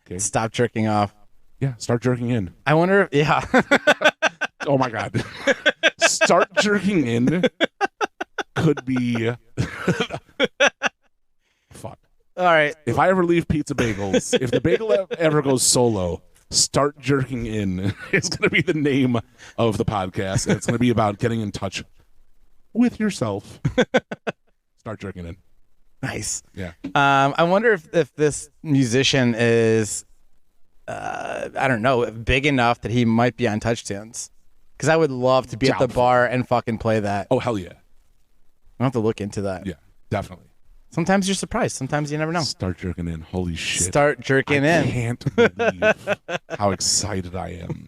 Okay? Stop jerking off. Yeah, start jerking in. I wonder. Yeah. Oh my God. Start jerking in could be. Fuck. All right. If I ever leave Pizza Bagels, if the bagel ever goes solo, Start Jerking In is going to be the name of the podcast. And it's going to be about getting in touch with yourself. Start jerking in. Nice. Yeah. I wonder if this musician is, I don't know, big enough that he might be on Touch Tunes. Because I would love to be at the Doubtful. bar and fucking play that. Oh, hell yeah. I'll have to look into that. Yeah, definitely. Sometimes you're surprised. Sometimes you never know. Start jerking in. Holy shit. Start jerking I in. can't believe how excited I am.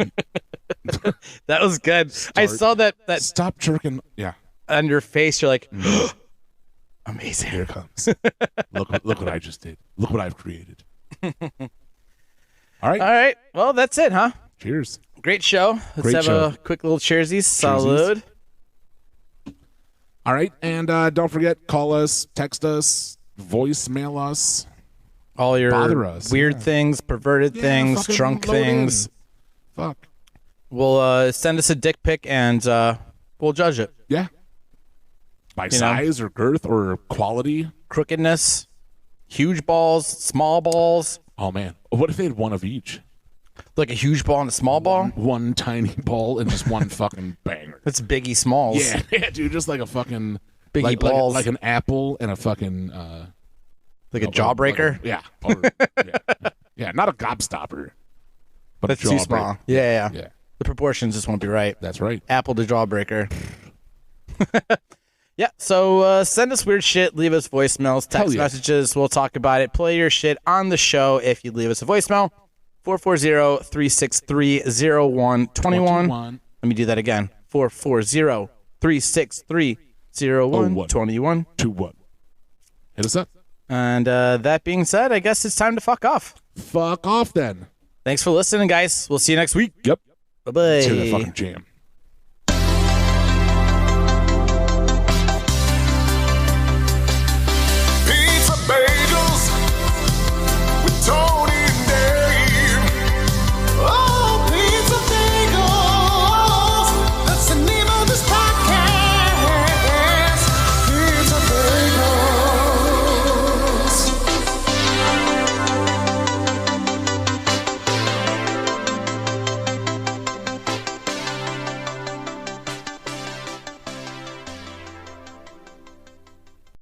That was good. I saw that Stop jerking. Yeah. on your face. You're like, amazing. Here it comes. Look what I just did. Look what I've created. All right. All right. Well, that's it, huh? Cheers. Great show. Let's Great have show. a quick little cheersies. Salud. All right. And don't forget, call us, text us, voicemail us. All your Bother us, weird yeah. things, perverted things, fucking drunk load in. things. Fuck. We'll send us a dick pic and we'll judge it. Yeah. By size or girth or quality. Crookedness, huge balls, small balls. Oh, man. What if they had one of each? Like a huge ball and a small ball? One tiny ball and just one fucking banger. That's Biggie Smalls. Yeah, yeah, dude. Just like a fucking... Biggie balls. Like an apple and a fucking... Like a jawbreaker? Yeah. Or, yeah, not a gobstopper. But That's a too jawbreaker. small. Yeah. Yeah, The proportions just won't be right. that's right. Apple to jawbreaker. Yeah, so send us weird shit, leave us voicemails, text yeah. messages, we'll talk about it. Play your shit on the show if you leave us a voicemail. 440-363-0121. 21. Let me do that again. 440-363-0121. 2-1. Hit us up. And that being said, I guess it's time to fuck off. Fuck off then. Thanks for listening, guys. We'll see you next week. Yep. Bye-bye. Let's hear that fucking jam.